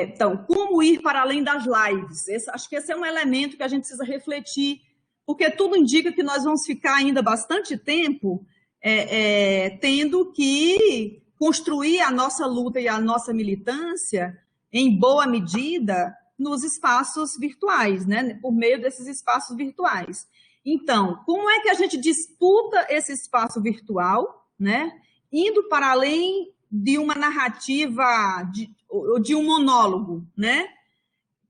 Então, como ir para além das lives? Acho que esse é um elemento que a gente precisa refletir, porque tudo indica que nós vamos ficar ainda bastante tempo tendo que construir a nossa luta e a nossa militância, em boa medida, nos espaços virtuais, né? Por meio desses espaços virtuais. Então, como é que a gente disputa esse espaço virtual, né? Indo para além de uma narrativa, de um monólogo, né?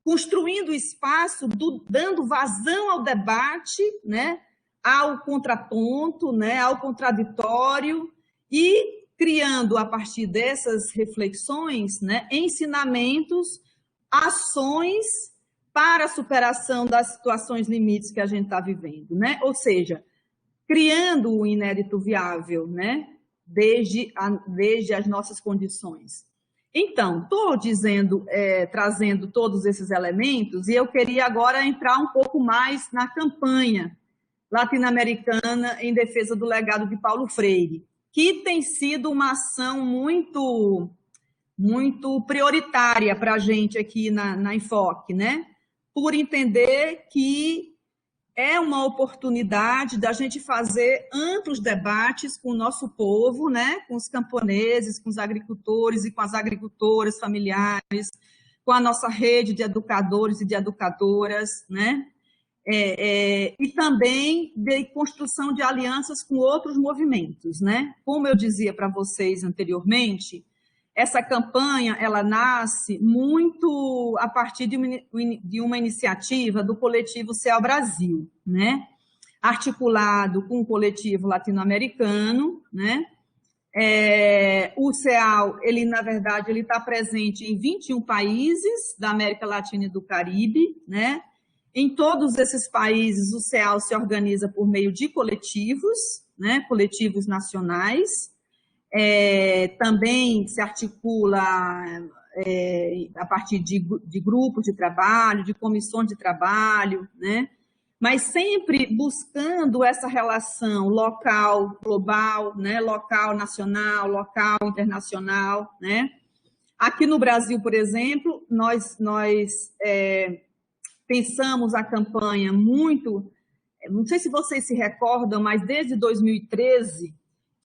Construindo espaço, dando vazão ao debate, né? Ao contraponto, né? Ao contraditório, e criando, a partir dessas reflexões, né? Ensinamentos, ações para a superação das situações limites que a gente está vivendo, né? Ou seja, criando o inédito viável, né? Desde as nossas condições. Então, estou trazendo todos esses elementos, e eu queria agora entrar um pouco mais na campanha latino-americana em defesa do legado de Paulo Freire, que tem sido uma ação muito prioritária para a gente aqui na Enfoque, né? Por entender que é uma oportunidade da gente fazer amplos debates com o nosso povo, né? Com os camponeses, com os agricultores e com as agricultoras familiares, com a nossa rede de educadores e de educadoras, né? E também de construção de alianças com outros movimentos, né? Como eu dizia para vocês anteriormente, essa campanha, ela nasce muito a partir de uma iniciativa do coletivo CEAL Brasil, né? Articulado com o coletivo latino-americano, né? O CEAL, ele, na verdade, ele está presente em 21 países da América Latina e do Caribe, né? Em todos esses países, o CEAL se organiza por meio de coletivos, né? Coletivos nacionais. Também se articula a partir de grupos de trabalho, de comissões de trabalho, né? Mas sempre buscando essa relação local, global, né? Local, nacional, local, internacional, né? Aqui no Brasil, por exemplo, nós pensamos a campanha muito, não sei se vocês se recordam, mas desde 2013,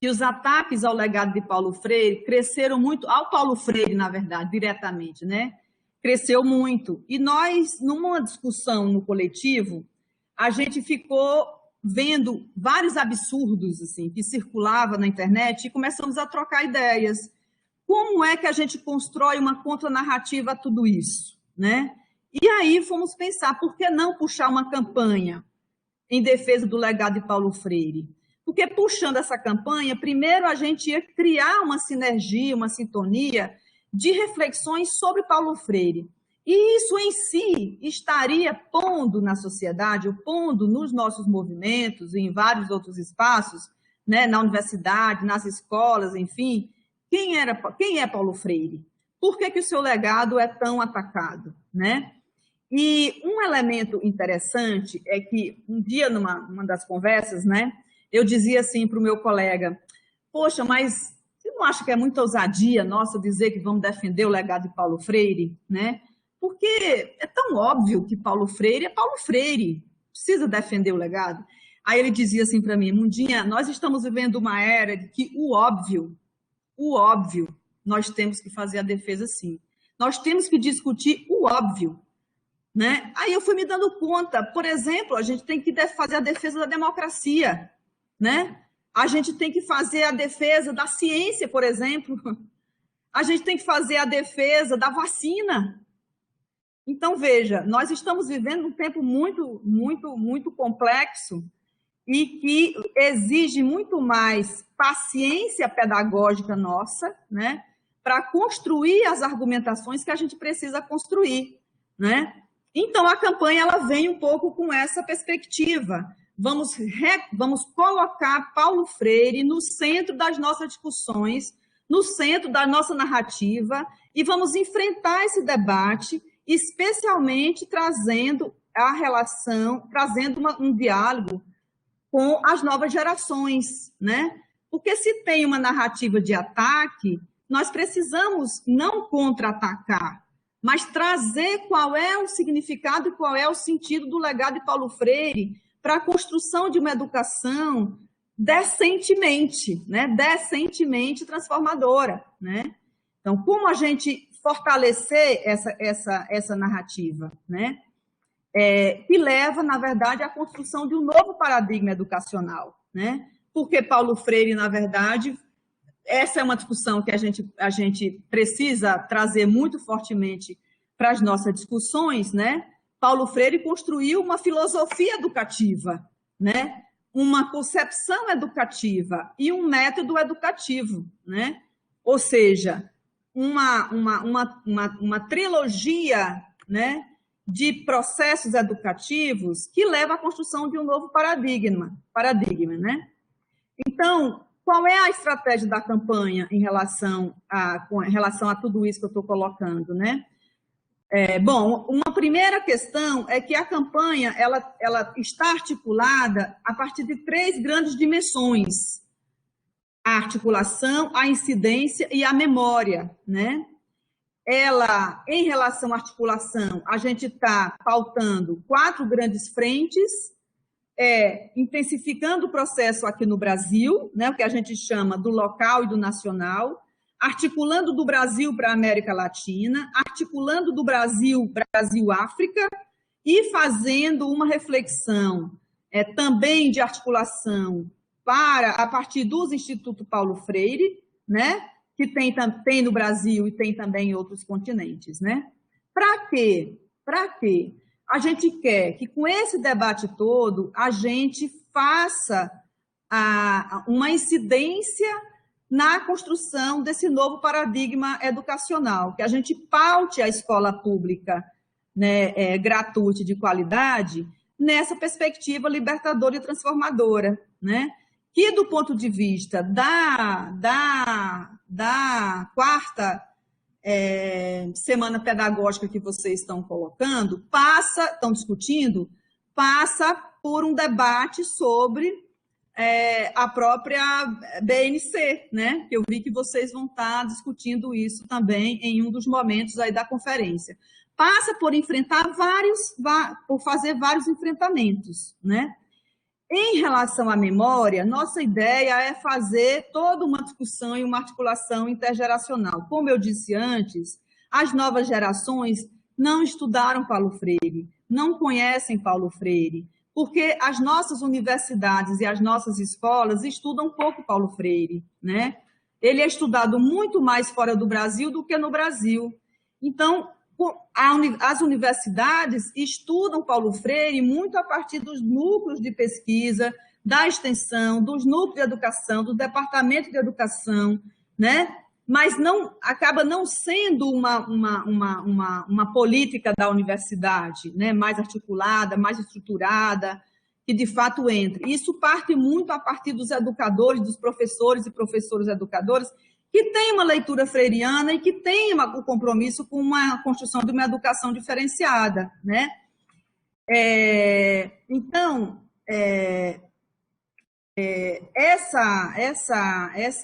que os ataques ao legado de Paulo Freire cresceram muito, ao Paulo Freire, na verdade, diretamente, né? Cresceu muito. E nós, numa discussão no coletivo, a gente ficou vendo vários absurdos assim, que circulavam na internet, e começamos a trocar ideias. Como é que a gente constrói uma contranarrativa a tudo isso, né? E aí fomos pensar, por que não puxar uma campanha em defesa do legado de Paulo Freire? Porque, puxando essa campanha, primeiro a gente ia criar uma sinergia, uma sintonia de reflexões sobre Paulo Freire. E isso em si estaria pondo na sociedade, ou pondo nos nossos movimentos e em vários outros espaços, né, na universidade, nas escolas, enfim, quem é Paulo Freire? Por que o seu legado é tão atacado, né? E um elemento interessante é que um dia, numa das conversas, né, eu dizia assim para o meu colega, poxa, mas você não acha que é muita ousadia nossa dizer que vamos defender o legado de Paulo Freire, né? Porque é tão óbvio que Paulo Freire é Paulo Freire, precisa defender o legado. Aí ele dizia assim para mim, Mundinha, nós estamos vivendo uma era de que o óbvio, nós temos que fazer a defesa sim. Nós temos que discutir o óbvio, né? Aí eu fui me dando conta, por exemplo, a gente tem que fazer a defesa da democracia, né? A gente tem que fazer a defesa da ciência, por exemplo. A gente tem que fazer a defesa da vacina. Então, veja, nós estamos vivendo um tempo muito complexo e que exige muito mais paciência pedagógica nossa, né? Para construir as argumentações que a gente precisa construir, né? Então, a campanha ela vem um pouco com essa perspectiva. Vamos colocar Paulo Freire no centro das nossas discussões, no centro da nossa narrativa, e vamos enfrentar esse debate, especialmente trazendo a relação, trazendo um diálogo com as novas gerações, né? Porque se tem uma narrativa de ataque, nós precisamos não contra-atacar, mas trazer qual é o significado e qual é o sentido do legado de Paulo Freire para a construção de uma educação decentemente, né? Decentemente transformadora, né? Então, como a gente fortalecer essa narrativa, né? Que leva, na verdade, à construção de um novo paradigma educacional, né? Porque Paulo Freire, na verdade, essa é uma discussão que a gente precisa trazer muito fortemente para as nossas discussões, né? Paulo Freire construiu uma filosofia educativa, né? Uma concepção educativa e um método educativo, né? Ou seja, uma trilogia, né, de processos educativos que leva à construção de um novo paradigma, né? Então, qual é a estratégia da campanha em relação a tudo isso que eu estou colocando, né? Bom, uma primeira questão é que a campanha ela está articulada a partir de 3 grandes dimensões: a articulação, a incidência e a memória, né? Ela, em relação à articulação, a gente está pautando 4 grandes frentes, intensificando o processo aqui no Brasil, né, o que a gente chama do local e do nacional, articulando do Brasil para a América Latina, articulando do Brasil-África e fazendo uma reflexão também de articulação a partir dos Instituto Paulo Freire, né, que tem no Brasil e tem também em outros continentes, né? Para quê? Para quê? A gente quer que, com esse debate todo, a gente faça uma incidência na construção desse novo paradigma educacional, que a gente paute a escola pública, né, gratuita e de qualidade nessa perspectiva libertadora e transformadora, né? Que, do ponto de vista da 4ª semana pedagógica que vocês estão colocando, estão discutindo, passa por um debate sobre a própria BNC, né? Eu vi que vocês vão estar discutindo isso também em um dos momentos aí da conferência. Passa por fazer vários enfrentamentos, né? Em relação à memória, nossa ideia é fazer toda uma discussão e uma articulação intergeracional. Como eu disse antes, as novas gerações não estudaram Paulo Freire, não conhecem Paulo Freire, porque as nossas universidades e as nossas escolas estudam pouco Paulo Freire, né? Ele é estudado muito mais fora do Brasil do que no Brasil. Então, as universidades estudam Paulo Freire muito a partir dos núcleos de pesquisa, da extensão, dos núcleos de educação, do departamento de educação, né? Mas acaba não sendo uma política da universidade, né? Mais articulada, mais estruturada, que de fato entre. Isso parte muito a partir dos educadores, dos professores e professoras educadores, que tem uma leitura freiriana e que tem o compromisso com uma construção de uma educação diferenciada, né? Então,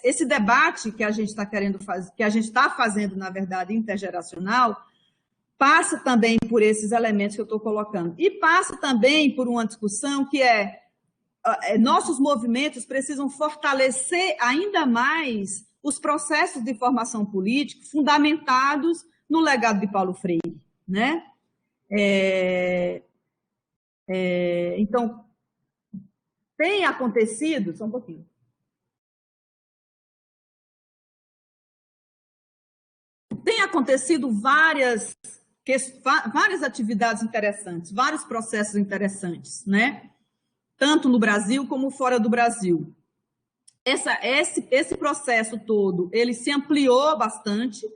esse debate que a gente está querendo fazer, que a gente está fazendo, na verdade, intergeracional, passa também por esses elementos que eu estou colocando. E passa também por uma discussão que nossos movimentos precisam fortalecer ainda mais os processos de formação política fundamentados no legado de Paulo Freire, né? Então, tem acontecido... Só um pouquinho. Tem acontecido várias atividades interessantes, vários processos interessantes, né? Tanto no Brasil como fora do Brasil. Esse processo todo, ele se ampliou bastante.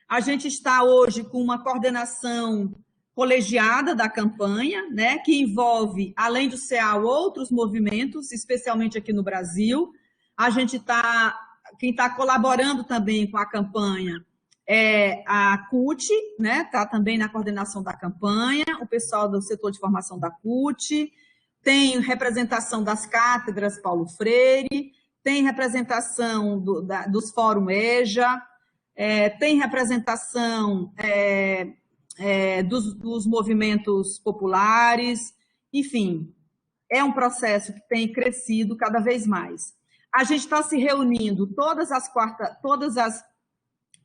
A gente está hoje com uma coordenação colegiada da campanha, né, que envolve, além do CEAL, outros movimentos, especialmente aqui no Brasil. Quem está colaborando também com a campanha é a CUT, né, está também na coordenação da campanha, o pessoal do setor de formação da CUT, tem representação das cátedras Paulo Freire, tem representação dos fórum EJA, tem representação dos movimentos populares, enfim, é um processo que tem crescido cada vez mais. A gente está se reunindo todas as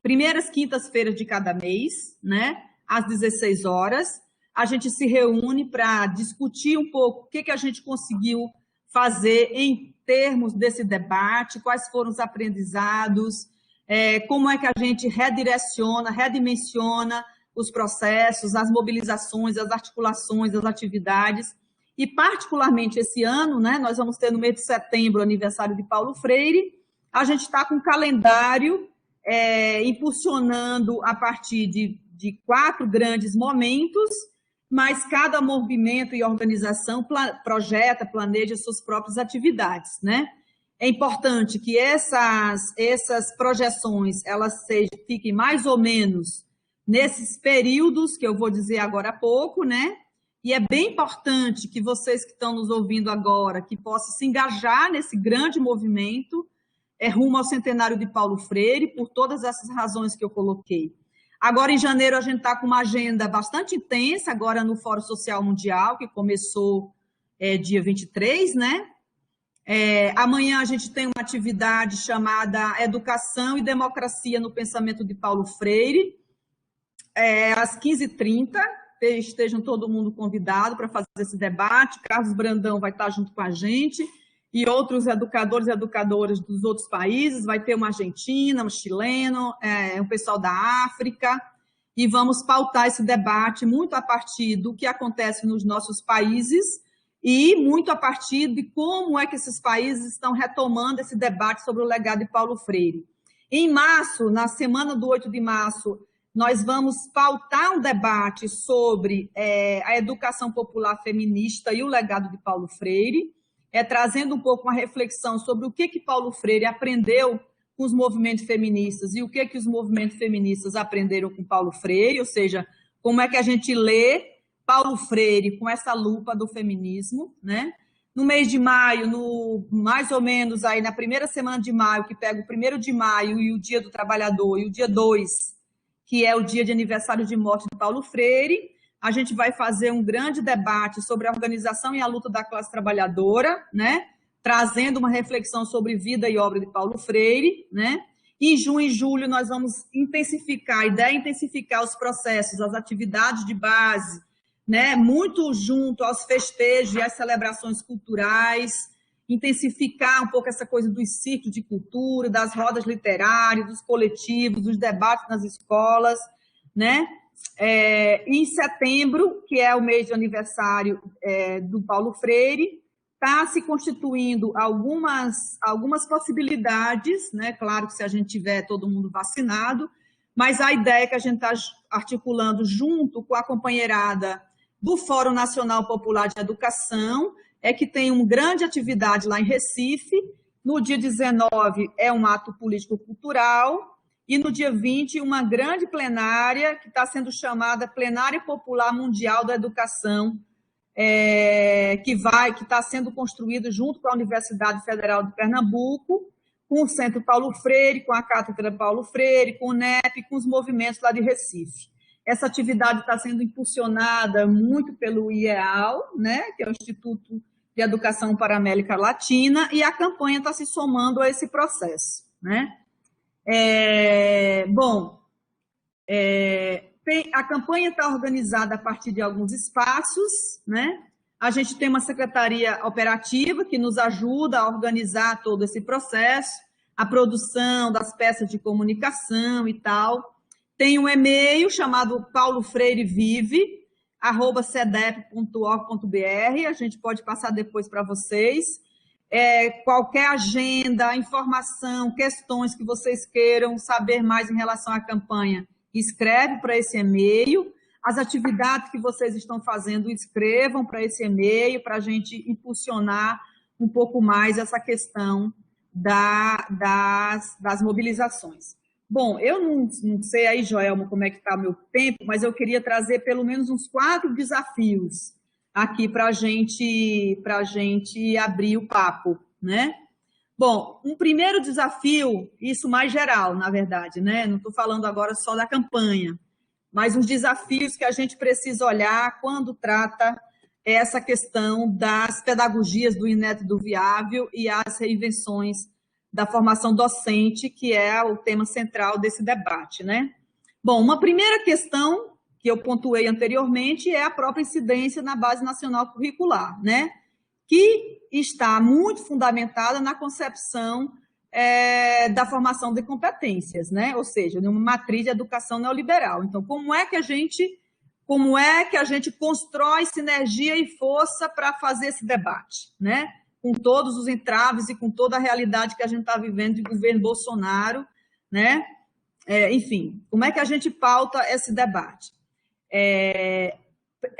primeiras quintas-feiras de cada mês, né, às 16 horas. A gente se reúne para discutir um pouco o que a gente conseguiu fazer em termos desse debate, quais foram os aprendizados, como é que a gente redireciona, redimensiona os processos, as mobilizações, as articulações, as atividades. E, particularmente, esse ano, né, nós vamos ter no mês de setembro o aniversário de Paulo Freire. A gente está com um calendário impulsionando a partir de 4 grandes momentos, mas cada movimento e organização projeta, planeja suas próprias atividades, né? É importante que essas projeções elas fiquem mais ou menos nesses períodos que eu vou dizer agora há pouco, né? E é bem importante que vocês que estão nos ouvindo agora, que possam se engajar nesse grande movimento rumo ao centenário de Paulo Freire, por todas essas razões que eu coloquei. Agora, em janeiro, a gente está com uma agenda bastante intensa, agora no Fórum Social Mundial, que começou dia 23, né? Amanhã a gente tem uma atividade chamada Educação e Democracia no Pensamento de Paulo Freire, às 15h30, estejam todo mundo convidado para fazer esse debate. Carlos Brandão vai estar junto com a gente, e outros educadores e educadoras dos outros países, vai ter uma argentina, um chileno, um pessoal da África, e vamos pautar esse debate muito a partir do que acontece nos nossos países e muito a partir de como é que esses países estão retomando esse debate sobre o legado de Paulo Freire. Em março, na semana do 8 de março, nós vamos pautar um debate sobre a educação popular feminista e o legado de Paulo Freire, trazendo um pouco uma reflexão sobre o que Paulo Freire aprendeu com os movimentos feministas e o que os movimentos feministas aprenderam com Paulo Freire, ou seja, como é que a gente lê Paulo Freire com essa lupa do feminismo, né? No mês de maio, mais ou menos aí na primeira semana de maio, que pega o 1º de maio e o Dia do Trabalhador, e o dia 2, que é o dia de aniversário de morte de Paulo Freire, a gente vai fazer um grande debate sobre a organização e a luta da classe trabalhadora, né? Trazendo uma reflexão sobre vida e obra de Paulo Freire, né? Em junho e julho nós vamos intensificar, a ideia é intensificar os processos, as atividades de base, né? Muito junto aos festejos e às celebrações culturais, intensificar um pouco essa coisa dos círculos de cultura, das rodas literárias, dos coletivos, dos debates nas escolas, né? Em setembro, que é o mês de aniversário do Paulo Freire, está se constituindo algumas possibilidades, né? Claro que se a gente tiver todo mundo vacinado, mas a ideia é que a gente está articulando junto com a companheirada do Fórum Nacional Popular de Educação, que tem uma grande atividade lá em Recife. No dia 19 é um ato político-cultural, e no dia 20, uma grande plenária, que está sendo chamada Plenária Popular Mundial da Educação, que está sendo construída junto com a Universidade Federal de Pernambuco, com o Centro Paulo Freire, com a Cátedra Paulo Freire, com o NEP, com os movimentos lá de Recife. Essa atividade está sendo impulsionada muito pelo IEAL, né, que é o Instituto de Educação para a América Latina, e a campanha está se somando a esse processo, né? A campanha está organizada a partir de alguns espaços, né? A gente tem uma secretaria operativa que nos ajuda a organizar todo esse processo, a produção das peças de comunicação e tal. Tem um e-mail chamado paulofreirevive@cedep.org.br, a gente pode passar depois para vocês. Qualquer agenda, informação, questões que vocês queiram saber mais em relação à campanha, escreve para esse e-mail. As atividades que vocês estão fazendo, escrevam para esse e-mail, para a gente impulsionar um pouco mais essa questão das mobilizações. Bom, eu não sei aí, Joelma, como é que está o meu tempo, mas eu queria trazer pelo menos uns 4 desafios aqui para a gente abrir o papo, né? Bom, um primeiro desafio, isso mais geral, na verdade, né? Não estou falando agora só da campanha, mas os desafios que a gente precisa olhar quando trata essa questão das pedagogias do inédito do viável e as reinvenções da formação docente, que é o tema central desse debate, né? Bom, uma primeira questão que eu pontuei anteriormente é a própria incidência na Base Nacional Curricular, né? Que está muito fundamentada na concepção da formação de competências, né? Ou seja, numa matriz de educação neoliberal. Então, como é que a gente constrói sinergia e força para fazer esse debate, né? Com todos os entraves e com toda a realidade que a gente está vivendo de governo Bolsonaro, né? Enfim, como é que a gente pauta esse debate? É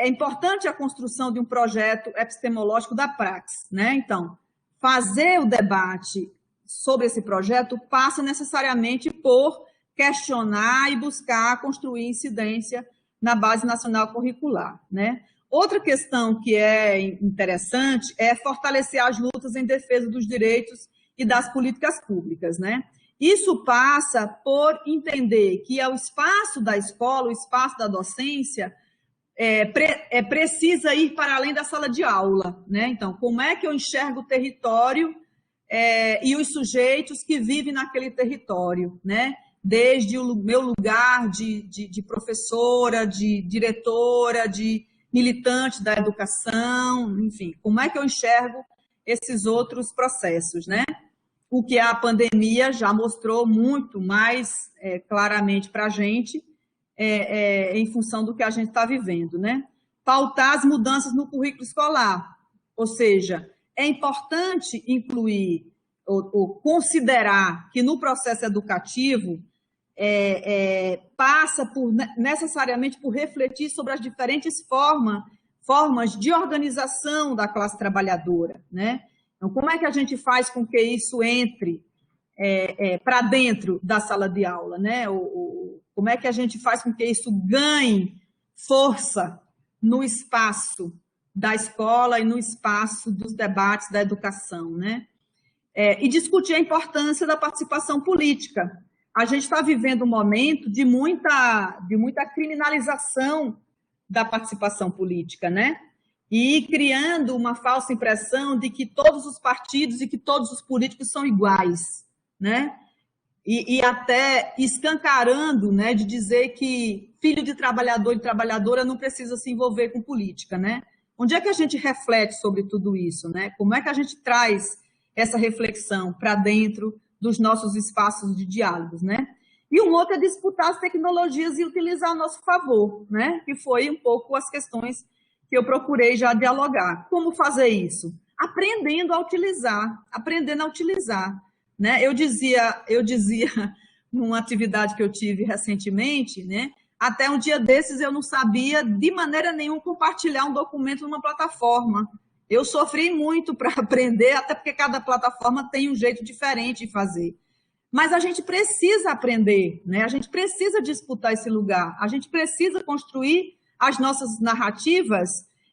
importante a construção de um projeto epistemológico da praxis, né? Então, fazer o debate sobre esse projeto passa necessariamente por questionar e buscar construir incidência na Base Nacional Curricular, né? Outra questão que é interessante é fortalecer as lutas em defesa dos direitos e das políticas públicas, né? Isso passa por entender que é o espaço da escola, o espaço da docência, precisa ir para além da sala de aula, né? Então, como é que eu enxergo o território e os sujeitos que vivem naquele território, né? Desde o meu lugar de professora, de diretora, de militante da educação, enfim, como é que eu enxergo esses outros processos, né? O que a pandemia já mostrou muito mais claramente para a gente, em função do que a gente está vivendo, né? Pautar as mudanças no currículo escolar, ou seja, é importante incluir ou considerar que no processo educativo passa necessariamente por refletir sobre as diferentes formas de organização da classe trabalhadora, né? Então, como é que a gente faz com que isso entre para dentro da sala de aula, né? Como é que a gente faz com que isso ganhe força no espaço da escola e no espaço dos debates da educação, né? E discutir a importância da participação política. A gente está vivendo um momento de muita criminalização da participação política, né? E criando uma falsa impressão de que todos os partidos e que todos os políticos são iguais, né? E até escancarando, né, de dizer que filho de trabalhador e trabalhadora não precisa se envolver com política, né? Onde é que a gente reflete sobre tudo isso, né? Como é que a gente traz essa reflexão para dentro dos nossos espaços de diálogos, né? E um outro é disputar as tecnologias e utilizar a nosso favor, né? Que foi um pouco as questões que eu procurei já dialogar. Como fazer isso? Aprendendo a utilizar, né? Eu dizia numa atividade que eu tive recentemente, né? Até um dia desses eu não sabia de maneira nenhuma compartilhar um documento numa plataforma. Eu sofri muito para aprender, até porque cada plataforma tem um jeito diferente de fazer. Mas a gente precisa aprender, né? A gente precisa disputar esse lugar, a gente precisa construir as nossas narrativas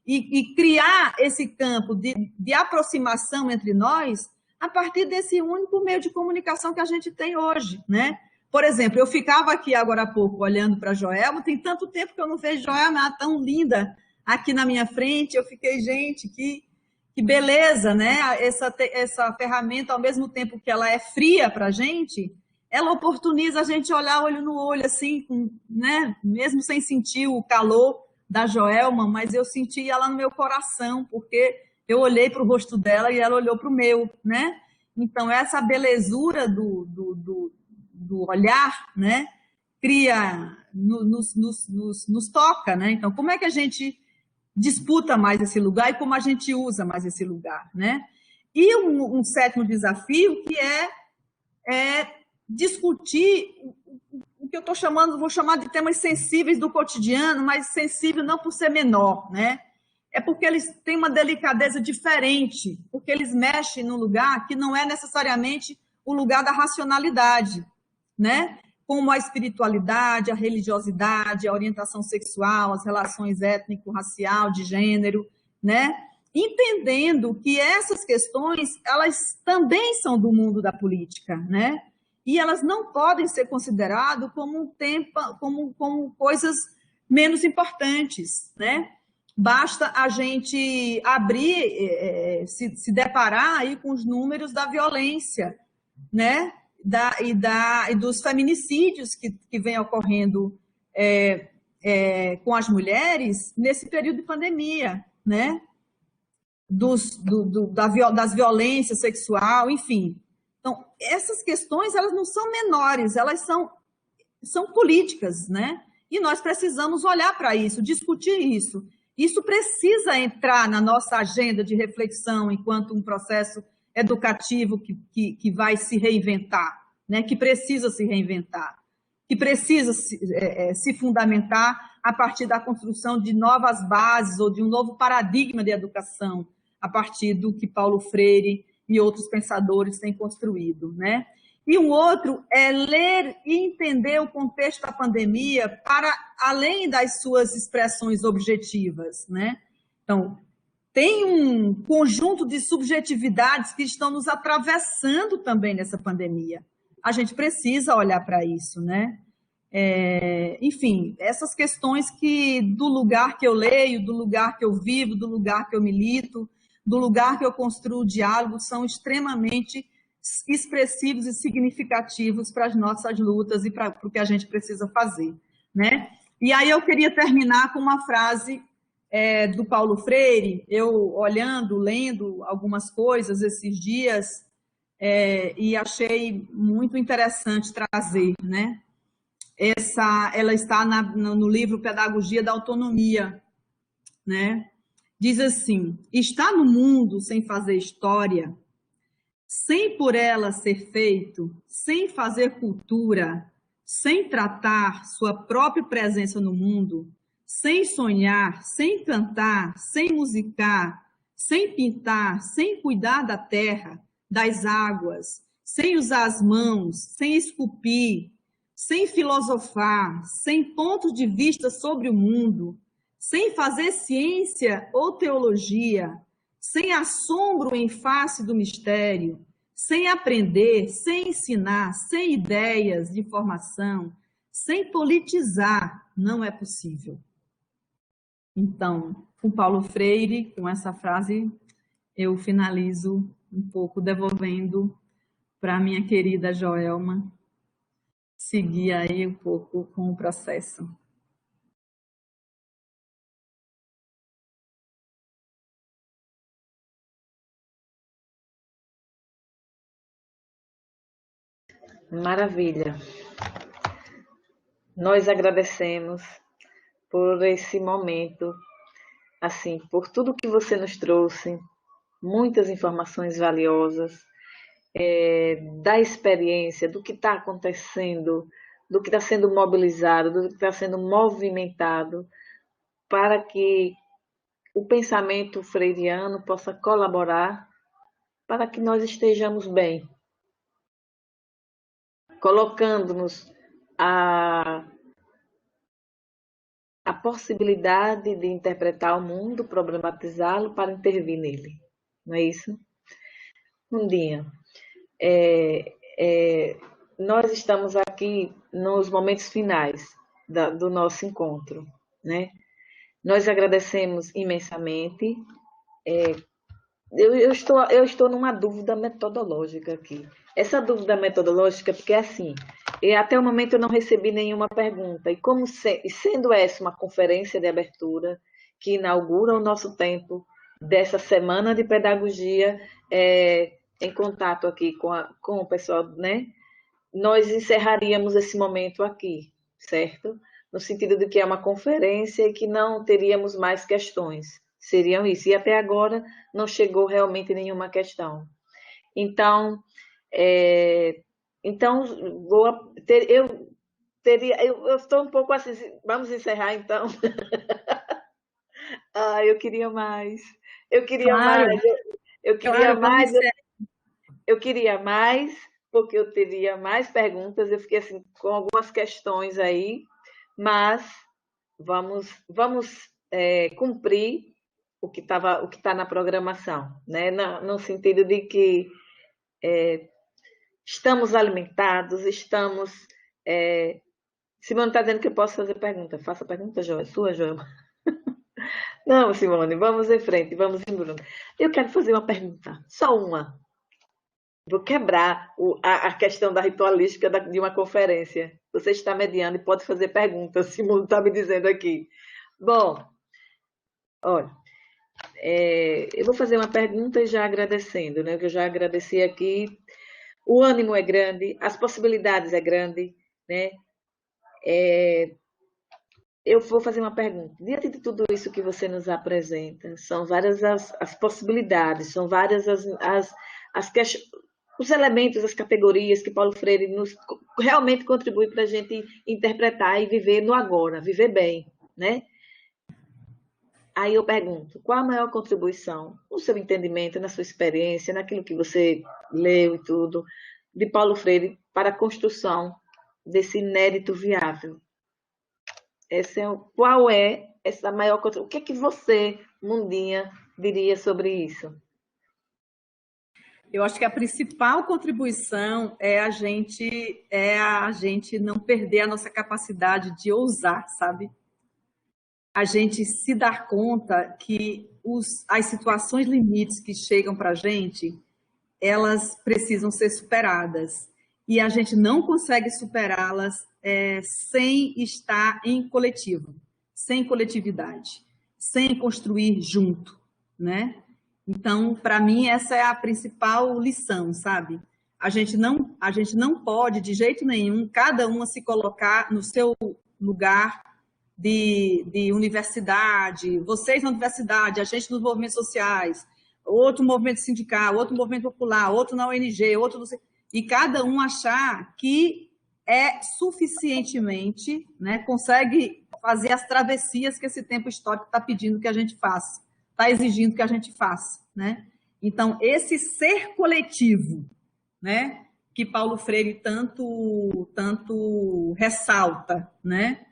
e criar esse campo de aproximação entre nós a partir desse único meio de comunicação que a gente tem hoje, né? Por exemplo, eu ficava aqui agora há pouco olhando para a Joelma, tem tanto tempo que eu não vejo Joelma tão linda aqui na minha frente, eu fiquei, gente, que beleza, né? Essa ferramenta, ao mesmo tempo que ela é fria para a gente, ela oportuniza a gente olhar olho no olho, assim, né? Mesmo sem sentir o calor da Joelma, mas eu senti ela no meu coração, porque eu olhei para o rosto dela e ela olhou para o meu, né? Então, essa belezura do olhar, né? Nos toca, né? Então, como é que a gente disputa mais esse lugar e como a gente usa mais esse lugar, né? E um sétimo desafio que é discutir o que eu estou chamando, vou chamar de temas sensíveis do cotidiano, mas sensível não por ser menor, né? É porque eles têm uma delicadeza diferente, porque eles mexem num lugar que não é necessariamente o lugar da racionalidade, né? Como a espiritualidade, a religiosidade, a orientação sexual, as relações étnico-racial, de gênero, né? Entendendo que essas questões, elas também são do mundo da política, né? E elas não podem ser consideradas como coisas menos importantes, né? Basta a gente abrir, se deparar aí com os números da violência né, e dos feminicídios que vem ocorrendo com as mulheres nesse período de pandemia, né? Das violências sexual, enfim. Então, essas questões, elas não são menores, elas são políticas, né? E nós precisamos olhar para isso, discutir isso. Isso precisa entrar na nossa agenda de reflexão enquanto um processo educativo que vai se reinventar, né? Que precisa se reinventar, que precisa se fundamentar a partir da construção de novas bases ou de um novo paradigma de educação, a partir do que Paulo Freire e outros pensadores têm construído, né? E um outro é ler e entender o contexto da pandemia para além das suas expressões objetivas, né? Então, tem um conjunto de subjetividades que estão nos atravessando também nessa pandemia. A gente precisa olhar para isso, né? Enfim, essas questões que do lugar que eu leio, do lugar que eu vivo, do lugar que eu milito, do lugar que eu construo o diálogo, são extremamente expressivos e significativos para as nossas lutas e para o que a gente precisa fazer, né? E aí eu queria terminar com uma frase do Paulo Freire, eu olhando, lendo algumas coisas esses dias, e achei muito interessante trazer, né? Ela está no livro Pedagogia da Autonomia, né? Diz assim: está no mundo sem fazer história, sem por ela ser feito, sem fazer cultura, sem tratar sua própria presença no mundo, sem sonhar, sem cantar, sem musicar, sem pintar, sem cuidar da terra, das águas, sem usar as mãos, sem esculpir, sem filosofar, sem pontos de vista sobre o mundo, sem fazer ciência ou teologia, sem assombro em face do mistério, sem aprender, sem ensinar, sem ideias de formação, sem politizar, não é possível. Então, com Paulo Freire, com essa frase, eu finalizo um pouco devolvendo para a minha querida Joelma seguir aí um pouco com o processo. Maravilha. Nós agradecemos por esse momento, assim, por tudo que você nos trouxe, muitas informações valiosas, da experiência, do que está acontecendo, do que está sendo mobilizado, do que está sendo movimentado, para que o pensamento freiriano possa colaborar para que nós estejamos bem, colocando-nos a possibilidade de interpretar o mundo, problematizá-lo para intervir nele. Não é isso? Mundinha, nós estamos aqui nos momentos finais do nosso encontro, né? Nós agradecemos imensamente. Eu estou numa dúvida metodológica aqui. Essa dúvida metodológica, porque assim, até o momento eu não recebi nenhuma pergunta. E como sendo essa uma conferência de abertura que inaugura o nosso tempo dessa semana de pedagogia, em contato aqui com o pessoal, né? Nós encerraríamos esse momento aqui, certo? No sentido de que é uma conferência e que não teríamos mais questões. Seriam isso. E até agora não chegou realmente nenhuma questão. Então, eu estou um pouco assim, vamos encerrar então. Eu queria mais. Eu queria Claro. mais. Eu queria mais. Eu queria mais, porque eu teria mais perguntas. Eu fiquei assim com algumas questões aí, mas vamos cumprir o que está na programação, né? No sentido de que estamos alimentados, estamos... Simone está dizendo que eu posso fazer pergunta. Faça pergunta, Joel. Sua, Joel. Não, Simone, vamos em frente, vamos em Bruno. Eu quero fazer uma pergunta, só uma. Vou quebrar a questão da ritualística de uma conferência. Você está mediando e pode fazer perguntas, Simone está me dizendo aqui. Bom, olha, eu vou fazer uma pergunta e já agradecendo, né? Que eu já agradeci aqui. O ânimo é grande, as possibilidades é grande, né? Eu vou fazer uma pergunta. Diante de tudo isso que você nos apresenta, são várias as possibilidades, são várias os elementos, as categorias que Paulo Freire realmente contribui para a gente interpretar e viver no agora, viver bem, né? Aí eu pergunto, qual a maior contribuição, no seu entendimento, na sua experiência, naquilo que você leu e tudo, de Paulo Freire para a construção desse inédito viável? Qual é essa maior contribuição? O que é que você, Mundinha, diria sobre isso? Eu acho que a principal contribuição é a gente não perder a nossa capacidade de ousar, sabe? A gente se dar conta que as situações limites que chegam para a gente, elas precisam ser superadas. E a gente não consegue superá-las sem estar em coletivo, sem coletividade, sem construir junto, né? Então, para mim, essa é a principal lição, sabe? A gente não pode, de jeito nenhum, cada uma se colocar no seu lugar de universidade, vocês na universidade, a gente nos movimentos sociais, outro movimento sindical, outro movimento popular, outro na ONG, outro não sei, e cada um achar que é suficientemente, né, consegue fazer as travessias que esse tempo histórico está pedindo que a gente faça, está exigindo que a gente faça, né? Então, esse ser coletivo, né, que Paulo Freire tanto ressalta, né,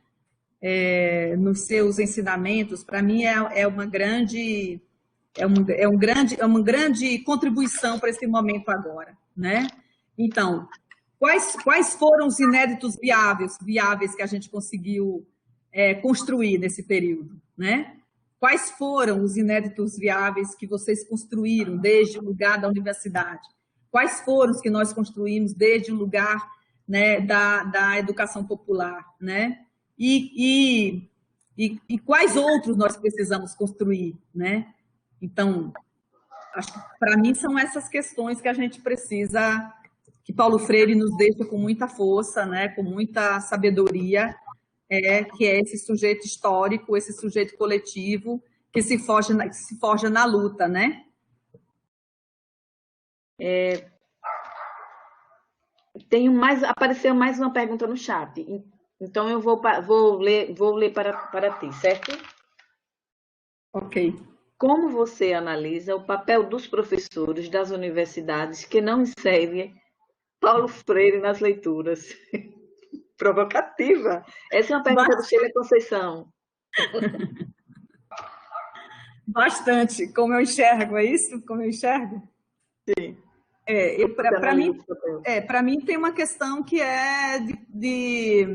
nos seus ensinamentos, para mim é uma grande contribuição para esse momento agora, né? Então, quais foram os inéditos viáveis que a gente conseguiu construir nesse período, né? Quais foram os inéditos viáveis que vocês construíram desde o lugar da universidade? Quais foram os que nós construímos desde o lugar, né, da educação popular, né? E quais outros nós precisamos construir, né? Então, acho que para mim são essas questões que a gente precisa, que Paulo Freire nos deixa com muita força, né, com muita sabedoria, que é esse sujeito histórico, esse sujeito coletivo que se forja na luta, né? Apareceu mais uma pergunta no chat, então eu vou ler para ti, certo? Ok. Como você analisa o papel dos professores das universidades que não inserem Paulo Freire nas leituras? Provocativa. Essa é uma pergunta do Sheila Conceição. Bastante. Como eu enxergo, é isso? Como eu enxergo? Sim. Para mim tem uma questão que é de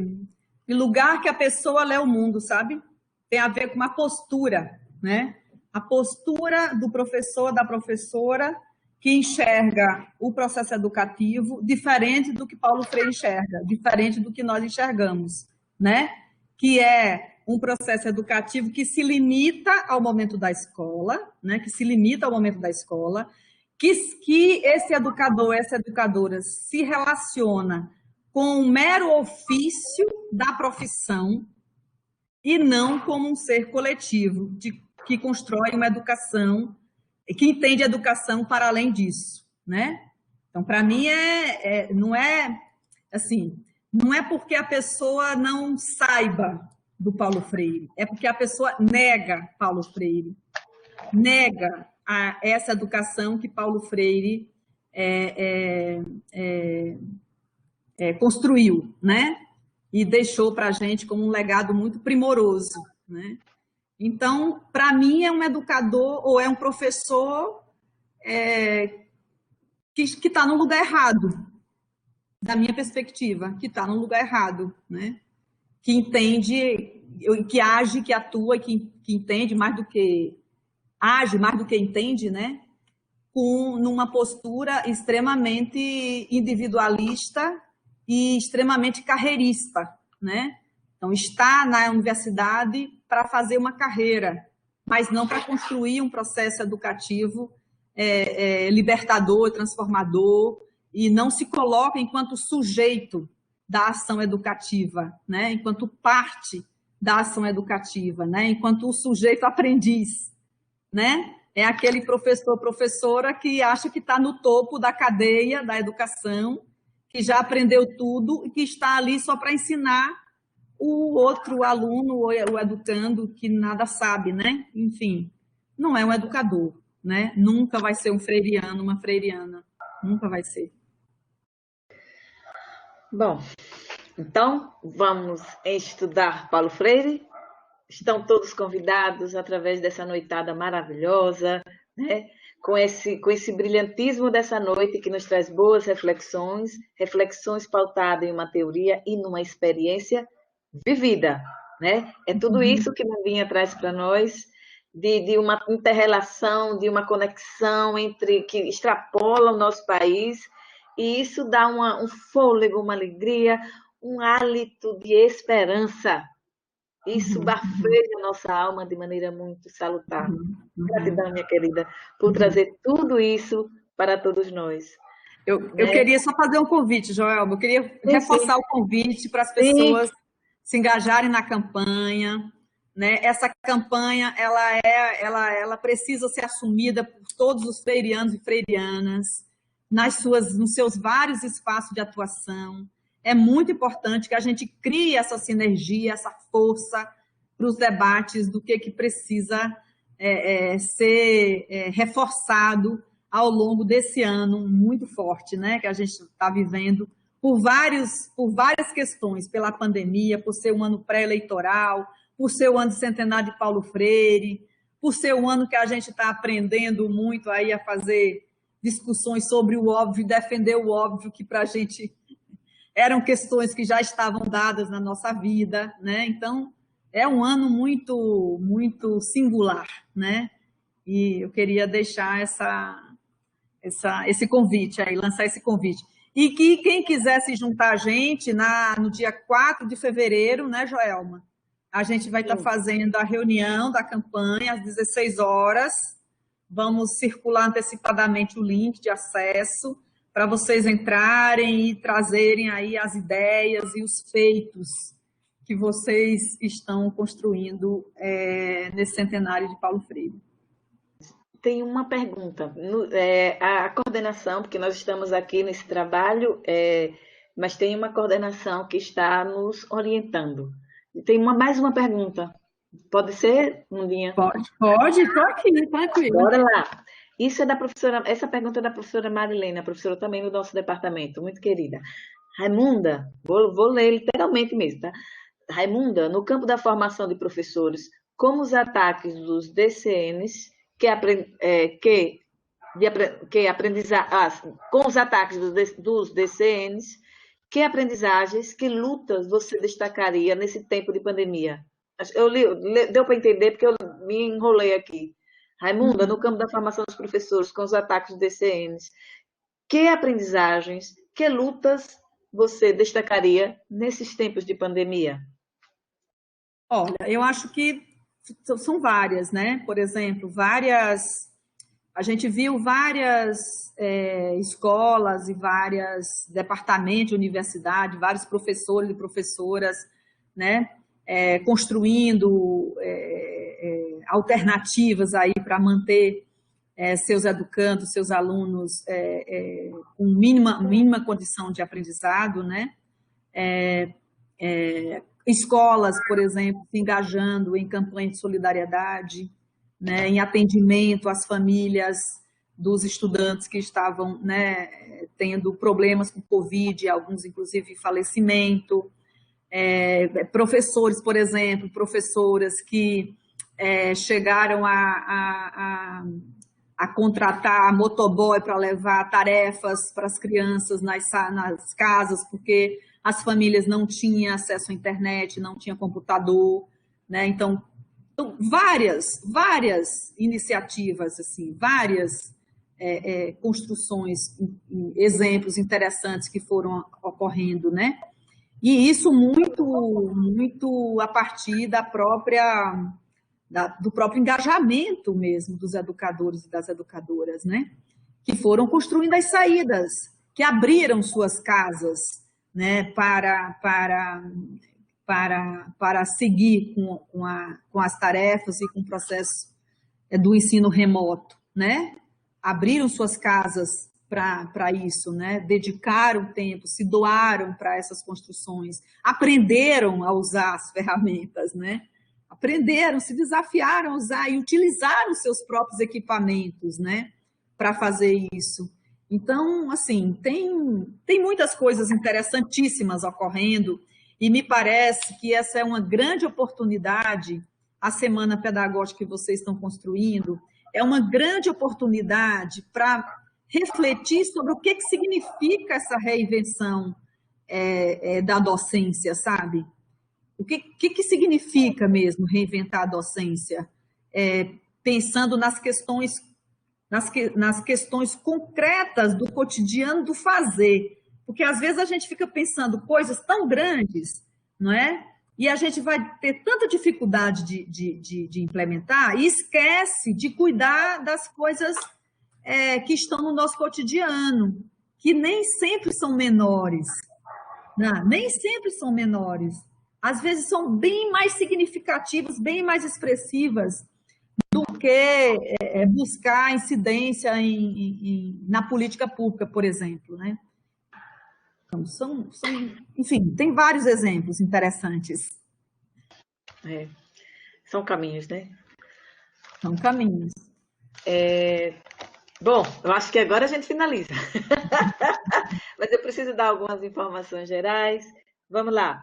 lugar que a pessoa lê o mundo, sabe? Tem a ver com uma postura, né? A postura do professor, da professora, que enxerga o processo educativo diferente do que Paulo Freire enxerga, diferente do que nós enxergamos, né? Que é um processo educativo que se limita ao momento da escola, né? Que se limita ao momento da escola, que esse educador, essa educadora se relaciona com um mero ofício da profissão e não como um ser coletivo, que constrói uma educação, que entende a educação para além disso, né? Então, para mim, não é porque a pessoa não saiba do Paulo Freire, é porque a pessoa nega Paulo Freire, nega essa educação que Paulo Freire construiu, né? E deixou para a gente como um legado muito primoroso, né? Então, para mim, é um educador ou é um professor que está no lugar errado, da minha perspectiva, que está no lugar errado, né? Que entende, que age, que atua, que entende mais do que age, mais do que entende, né? numa postura extremamente individualista e extremamente carreirista, né? Então, está na universidade para fazer uma carreira, mas não para construir um processo educativo libertador, transformador, e não se coloca enquanto sujeito da ação educativa, né? Enquanto parte da ação educativa, né? Enquanto o sujeito aprendiz, né? É aquele professor, professora que acha que está no topo da cadeia da educação, que já aprendeu tudo e que está ali só para ensinar o outro aluno ou o educando que nada sabe, né? Enfim, não é um educador, né? Nunca vai ser um freiriano, uma freiriana. Nunca vai ser. Bom, então vamos estudar Paulo Freire. Estão todos convidados através dessa noitada maravilhosa, né? Com esse brilhantismo dessa noite que nos traz boas reflexões, reflexões pautadas em uma teoria e numa experiência vivida, né? É tudo isso que Nandinha traz para nós, de uma inter-relação, de uma conexão que extrapola o nosso país, e isso dá um fôlego, uma alegria, um hálito de esperança. Isso bafeja a nossa alma de maneira muito salutar. Gratidão, minha querida, por trazer tudo isso para todos nós. Eu queria só fazer um convite, Joelma. Eu queria reforçar o convite para as pessoas se engajarem na campanha, né? Essa campanha ela precisa ser assumida por todos os freirianos e freirianas nos seus vários espaços de atuação. É muito importante que a gente crie essa sinergia, essa força para os debates do que precisa ser reforçado ao longo desse ano muito forte, né, que a gente está vivendo por várias questões, pela pandemia, por ser um ano pré-eleitoral, por ser o ano de centenário de Paulo Freire, por ser um ano que a gente está aprendendo muito aí a fazer discussões sobre o óbvio, defender o óbvio, que para a gente eram questões que já estavam dadas na nossa vida, né? Então, é um ano muito, muito singular, né? E eu queria deixar esse convite aí, lançar esse convite. E que quem quiser se juntar a gente no dia 4 de fevereiro, né, Joelma? A gente vai estar fazendo a reunião da campanha às 16 horas. Vamos circular antecipadamente o link de acesso para vocês entrarem e trazerem aí as ideias e os feitos que vocês estão construindo nesse centenário de Paulo Freire. Tem uma pergunta. A coordenação, porque nós estamos aqui nesse trabalho, mas tem uma coordenação que está nos orientando. Tem mais uma pergunta. Pode ser, Nandinha? Pode, estou aqui, tranquilo. Bora lá. Essa pergunta é da professora Marilena, professora também do nosso departamento, muito querida. Raimunda, vou ler literalmente mesmo, tá? Raimunda, no campo da formação de professores, como os ataques dos DCNs, com os ataques dos DCNs, que aprendizagens, que lutas você destacaria nesse tempo de pandemia? Deu para entender porque eu me enrolei aqui. Raimunda, no campo da formação dos professores, com os ataques dos DCNs, que aprendizagens, que lutas você destacaria nesses tempos de pandemia? Olha, eu acho que são várias, né? Por exemplo, a gente viu várias escolas e vários departamentos de universidade, vários professores e professoras, né? Construindo alternativas aí para manter seus educandos, seus alunos com mínima condição de aprendizado, né? Escolas, por exemplo, se engajando em campanha de solidariedade, né, em atendimento às famílias dos estudantes que estavam, né, tendo problemas com Covid, alguns inclusive falecimento. Professores, por exemplo, professoras que chegaram a contratar motoboy para levar tarefas para as crianças nas casas, porque as famílias não tinham acesso à internet, não tinham computador, né? Então várias iniciativas, assim, várias construções, exemplos interessantes que foram ocorrendo, né? E isso muito a partir do próprio engajamento mesmo dos educadores e das educadoras, né? Que foram construindo as saídas, que abriram suas casas, né? Para seguir com as tarefas e com o processo do ensino remoto, né? Abriram suas casas para isso, né? Dedicaram tempo, se doaram para essas construções, aprenderam a usar as ferramentas, né? Aprenderam, se desafiaram a usar e utilizaram seus próprios equipamentos, né? Para fazer isso. Então, assim, tem muitas coisas interessantíssimas ocorrendo e me parece que essa é uma grande oportunidade, a semana pedagógica que vocês estão construindo, é uma grande oportunidade para refletir sobre o que significa essa reinvenção da docência, sabe? O que significa mesmo reinventar a docência? Pensando nas questões concretas do cotidiano do fazer. Porque às vezes a gente fica pensando coisas tão grandes, não é? E a gente vai ter tanta dificuldade de implementar e esquece de cuidar das coisas que estão no nosso cotidiano, que nem sempre são menores. Não, nem sempre são menores. Às vezes são bem mais significativas, bem mais expressivas do que buscar incidência na política pública, por exemplo, né? Então, enfim, tem vários exemplos interessantes. São caminhos, né? São caminhos. Bom, eu acho que agora a gente finaliza. Mas eu preciso dar algumas informações gerais. Vamos lá.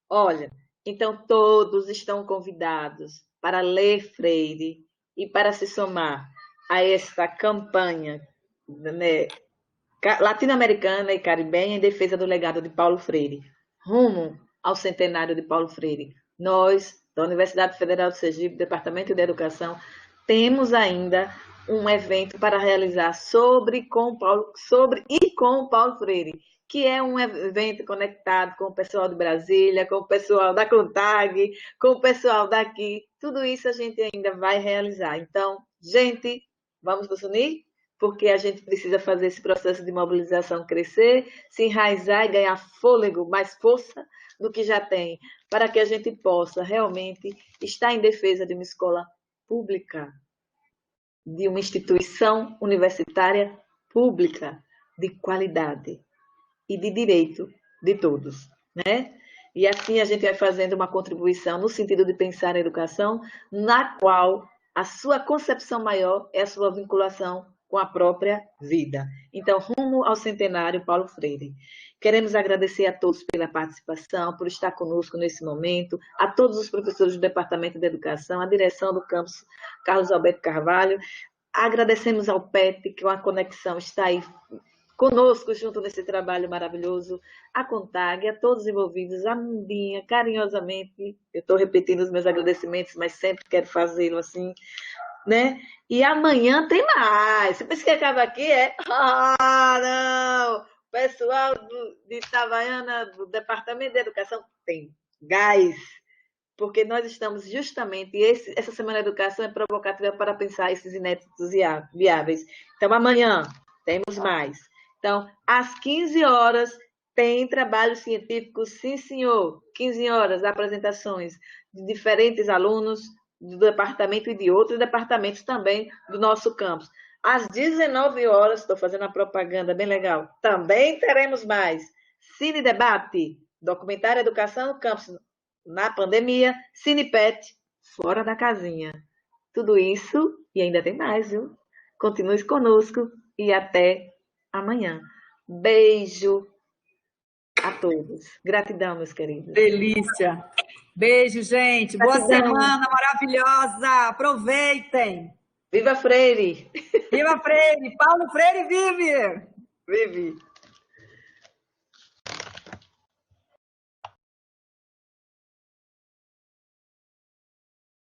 Olha, então todos estão convidados para ler Freire e para se somar a esta campanha, né, latino-americana e caribenha em defesa do legado de Paulo Freire, rumo ao centenário de Paulo Freire. Nós, da Universidade Federal do Sergipe, Departamento de Educação, temos ainda um evento para realizar sobre e com Paulo Freire, que é um evento conectado com o pessoal de Brasília, com o pessoal da CONTAG, com o pessoal daqui. Tudo isso a gente ainda vai realizar. Então, gente, vamos nos unir? Porque a gente precisa fazer esse processo de mobilização crescer, se enraizar e ganhar fôlego, mais força do que já tem, para que a gente possa realmente estar em defesa de uma escola pública, de uma instituição universitária pública, de qualidade e de direito de todos, né? E assim a gente vai fazendo uma contribuição no sentido de pensar a educação, na qual a sua concepção maior é a sua vinculação com a própria vida. Então, rumo ao centenário Paulo Freire. Queremos agradecer a todos pela participação, por estar conosco nesse momento, a todos os professores do Departamento de Educação, a direção do campus Carlos Alberto Carvalho. Agradecemos ao PET, que uma conexão está aí conosco, junto nesse trabalho maravilhoso, a CONTAG, a todos os envolvidos, a Mundinha, carinhosamente, eu estou repetindo os meus agradecimentos, mas sempre quero fazê-lo assim, né? E amanhã tem mais. Você pensa que acaba aqui, não! O pessoal de Itabaiana, do Departamento de Educação, tem gás, porque nós estamos justamente, essa Semana de Educação é provocativa para pensar esses inéditos viáveis. Então, amanhã temos mais. Então, às 15 horas, tem trabalho científico, sim, senhor. 15 horas, apresentações de diferentes alunos do departamento e de outros departamentos também do nosso campus. Às 19 horas, estou fazendo uma propaganda bem legal, também teremos mais. Cine Debate, documentário Educação no Campus na pandemia, Cinepet, fora da casinha. Tudo isso e ainda tem mais, viu? Continue conosco e até amanhã. Beijo a todos. Gratidão, meus queridos. Delícia. Beijo, gente. Boa semana maravilhosa. Aproveitem. Viva Freire! Viva Freire! Paulo Freire vive! Vive!